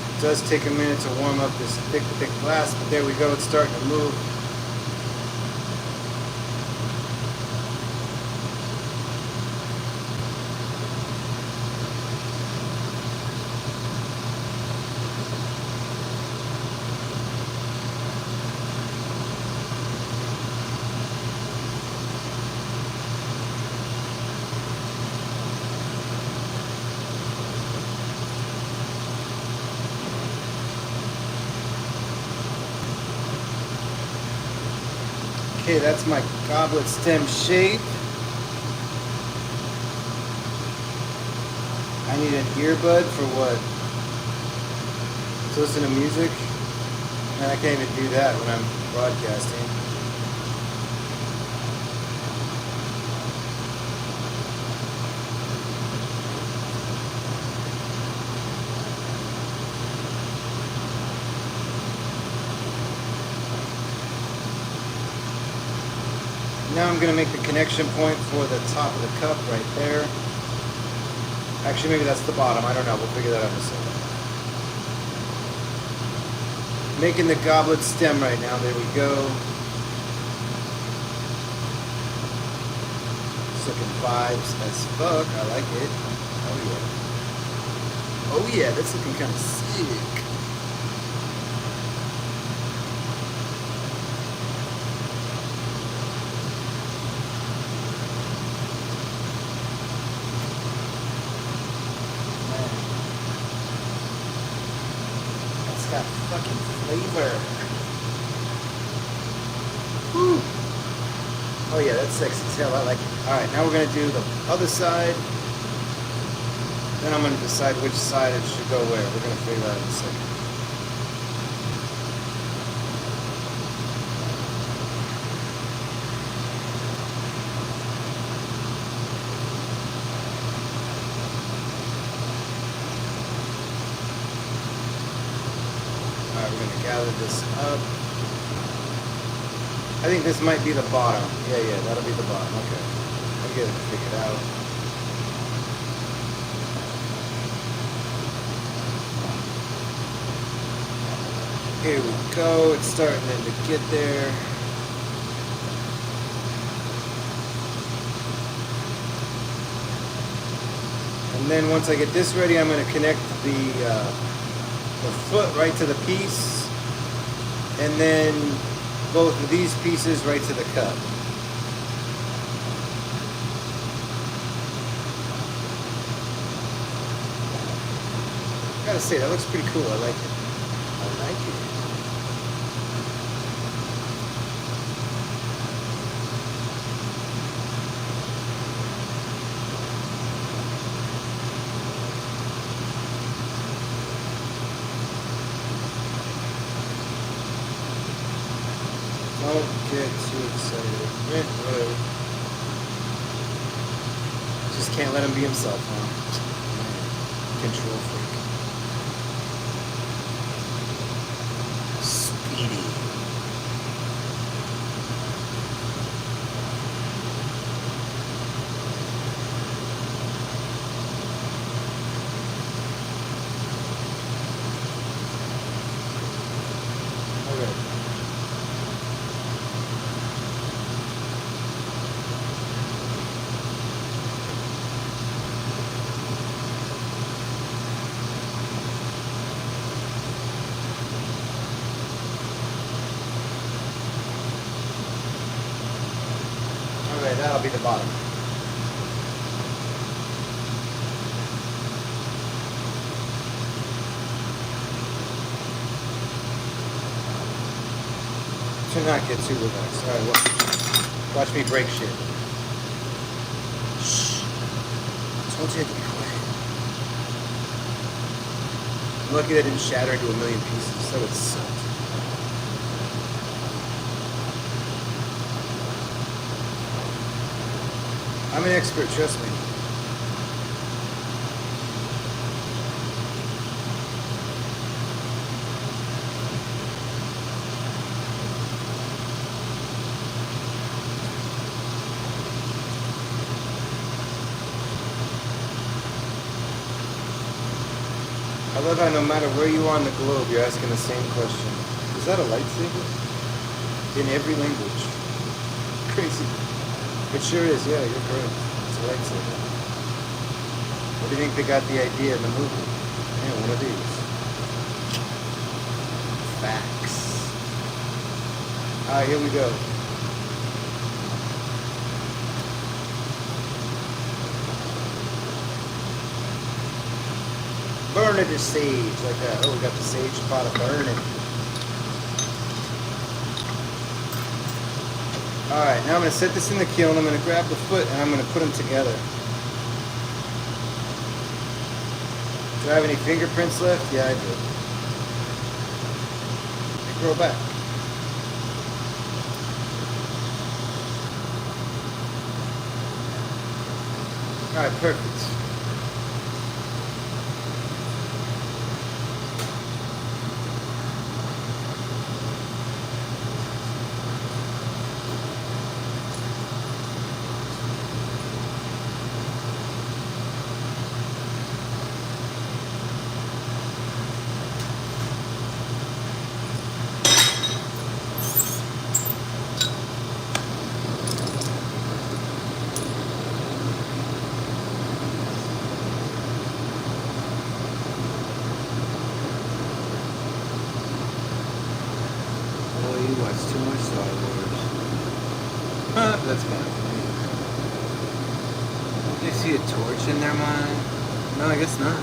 It does take a minute to warm up this thick glass, but there we go, it's starting to move. Okay, that's my goblet stem shape. I need an earbud for what? To listen to music? Man, I can't even do that when I'm broadcasting. Now I'm going to make the connection point for the top of the cup right there. Actually, maybe that's the bottom. I don't know. We'll figure that out in a second. Making the goblet stem right now. There we go. It's looking vibes as fuck. I like it. Oh yeah. Oh yeah, that's looking kind of sick. Fucking flavor. Woo. Oh yeah, that's sexy as hell. I like it. Alright, now we're going to do the other side. Then I'm going to decide which side it should go where. We're going to figure that out in a second. We're going to gather this up. I think this might be the bottom. Yeah, that'll be the bottom. Okay. I'll get it figured out. Here we go. It's starting to get there. And then once I get this ready, I'm going to connect the foot right to the piece, and then both of these pieces right to the cup. Gotta say, that looks pretty cool. I like it. I like it. Don't get too excited. Whatever. just can't let him be himself, huh? Control freak. Speedy. That'll be the bottom. To not get too relaxed. Alright, watch me break shit. Shh. I told you to be quiet. I'm lucky that didn't shatter into a million pieces. That would suck. I'm an expert, trust me. I love how no matter where you are on the globe, you're asking the same question. Is that a lightsaber? In every language. Crazy. It sure is, yeah, you're correct. It's a lightsaber. What do you think they got the idea in the movie? Yeah, one of these. Facts. Alright, here we go. Burn it to sage, like that. Oh, we got the sage pot of burning. Alright, now I'm going to set this in the kiln. I'm going to grab the foot and I'm going to put them together. Do I have any fingerprints left? Yeah, I do. They grow back. Alright, perfect. Watch too much Star Wars. That's kind of funny. Do you see a torch in their mind? No, I guess not.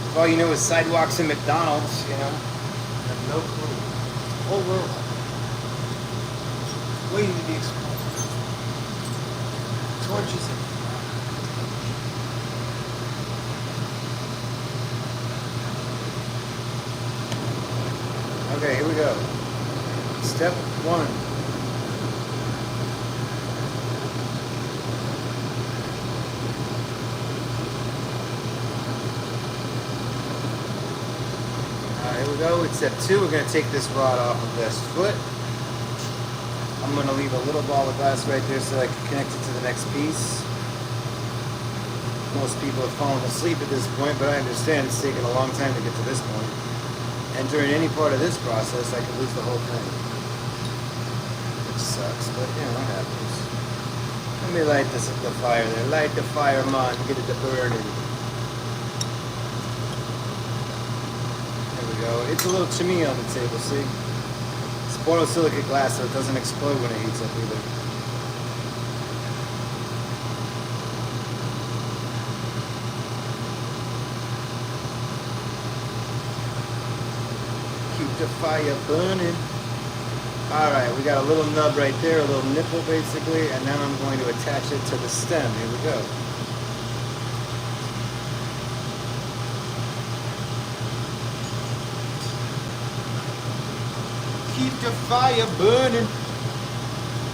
If all you know is sidewalks and McDonald's, you know. I have no clue. Whole world. Waiting to be explored. Torches and okay, here we go. Step 1. Alright, here we go. With step 2, we're going to take this rod off of this foot. I'm going to leave a little ball of glass right there so I can connect it to the next piece. Most people have fallen asleep at this point, but I understand it's taken a long time to get to this point. And during any part of this process, I could lose the whole thing. Which sucks, but you know, it happens. Let me light this at the fire there. Light the fire, man. Get it to burning. There we go. It's a little chimney on the table, see? It's borosilicate glass, so it doesn't explode when it heats up either. The fire burning. Alright, we got a little nub right there, a little nipple basically, and now I'm going to attach it to the stem. Here we go. Keep the fire burning.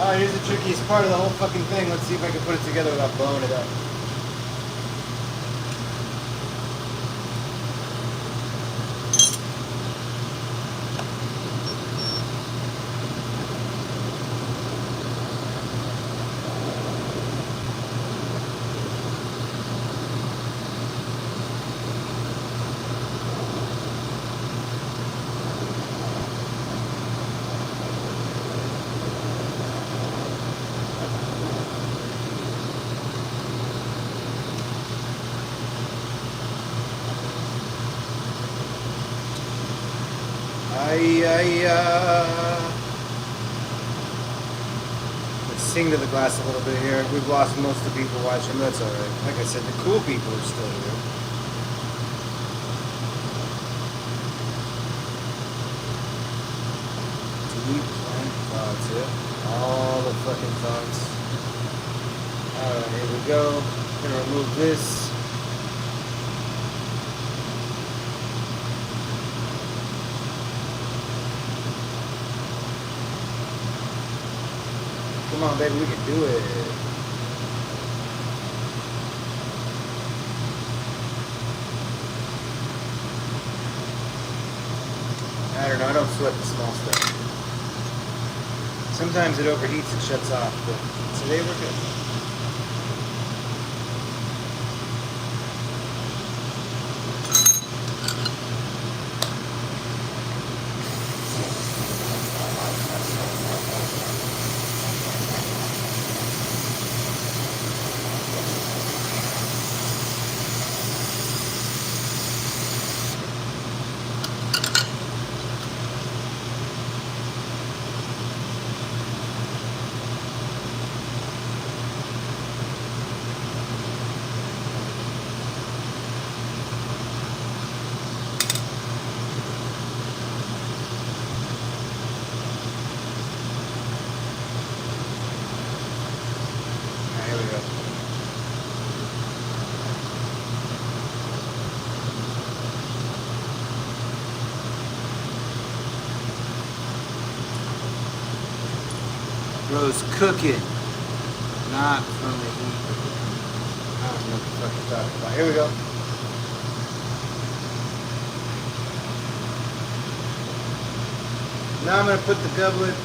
Oh, here's the trickiest part of the whole fucking thing. Let's see if I can put it together without blowing it up. Let's sing to the glass a little bit here. We've lost most of the people watching, but that's alright. Like I said, the cool people are still here. Deep blank thoughts, yeah. All the fucking thoughts. Alright, here we go. Gonna remove this. Come on, baby, we can do it. I don't know, I don't sweat the small stuff. Sometimes it overheats and shuts off, but today we're good. Bro's cooking, not from the heat. I don't know what the fuck you're talking about. Here we go. Now I'm going to put the goblet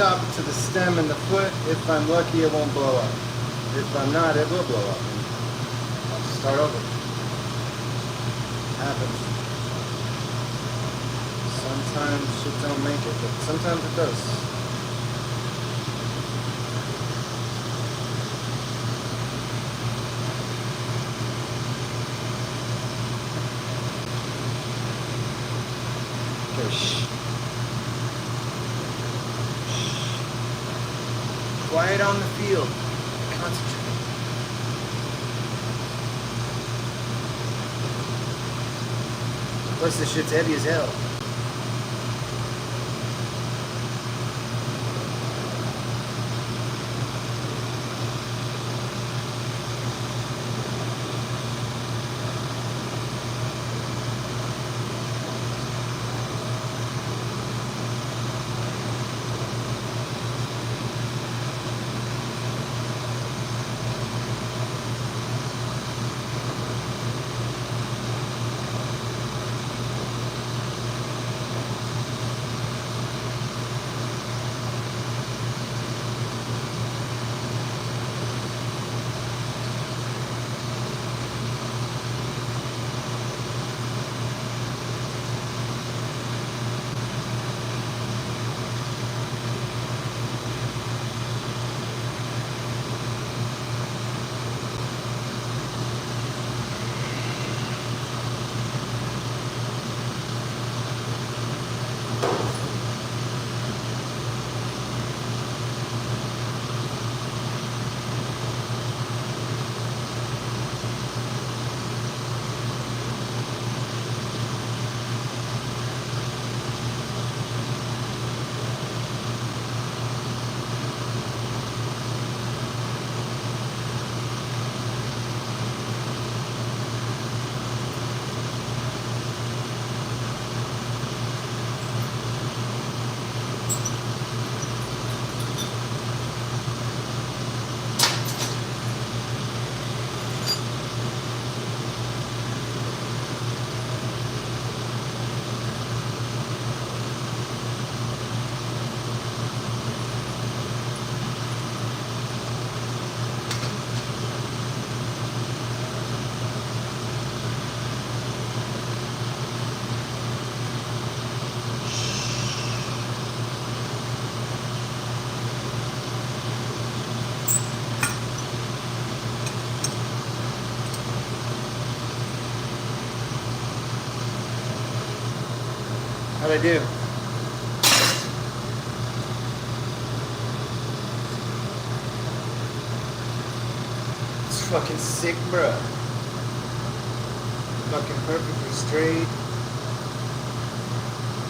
top to the stem and the foot. If I'm lucky, it won't blow up. If I'm not, it will blow up. I'll just start over. Happens. Sometimes shit don't make it, but sometimes it does. Shh. Quiet on the field. Concentrate. Plus this shit's heavy as hell. How'd I do? It's fucking sick, bruh. Fucking perfectly straight.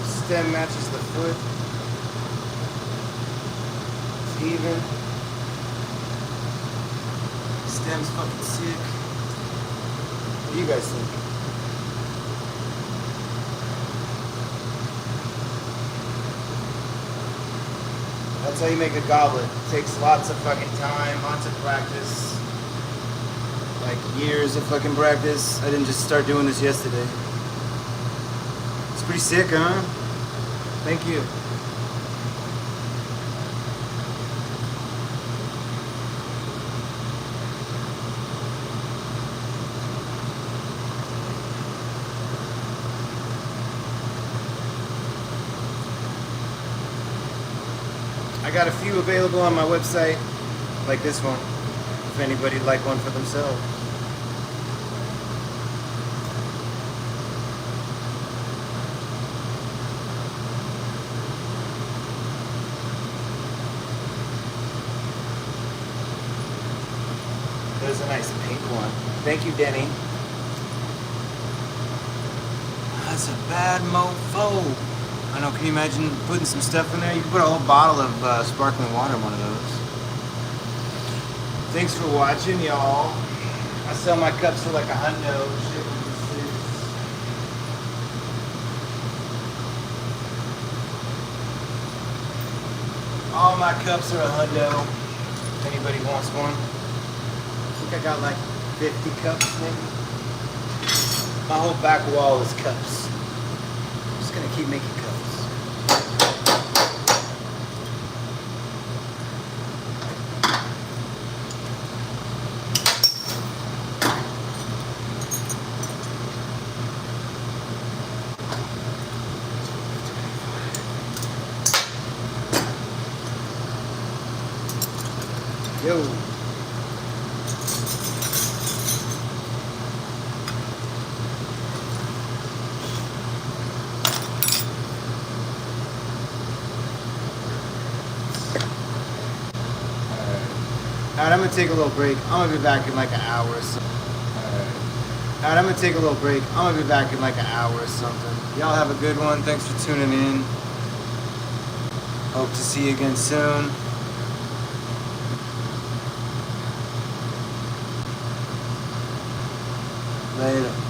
Stem matches the foot. It's even. Stem's fucking sick. What do you guys think? That's how you make a goblet. It takes lots of fucking time, lots of practice. Like years of fucking practice. I didn't just start doing this yesterday. It's pretty sick, huh? Thank you. I got a few available on my website, like this one, if anybody'd like one for themselves. There's a nice pink one. Thank you, Denny. That's a bad mofo. I know, can you imagine putting some stuff in there? You can put a whole bottle of sparkling water in one of those. Thanks for watching, y'all. I sell my cups for like $100. All my cups are $100. If anybody wants one. I think I got like 50 cups maybe. My whole back wall is cups. I'm just gonna keep making cups. Yo. Alright, I'm gonna take a little break. I'm gonna be back in like an hour or so. Alright, I'm gonna take a little break. I'm gonna be back in like an hour or something. Y'all have a good one. Thanks for tuning in. Hope to see you again soon. Later.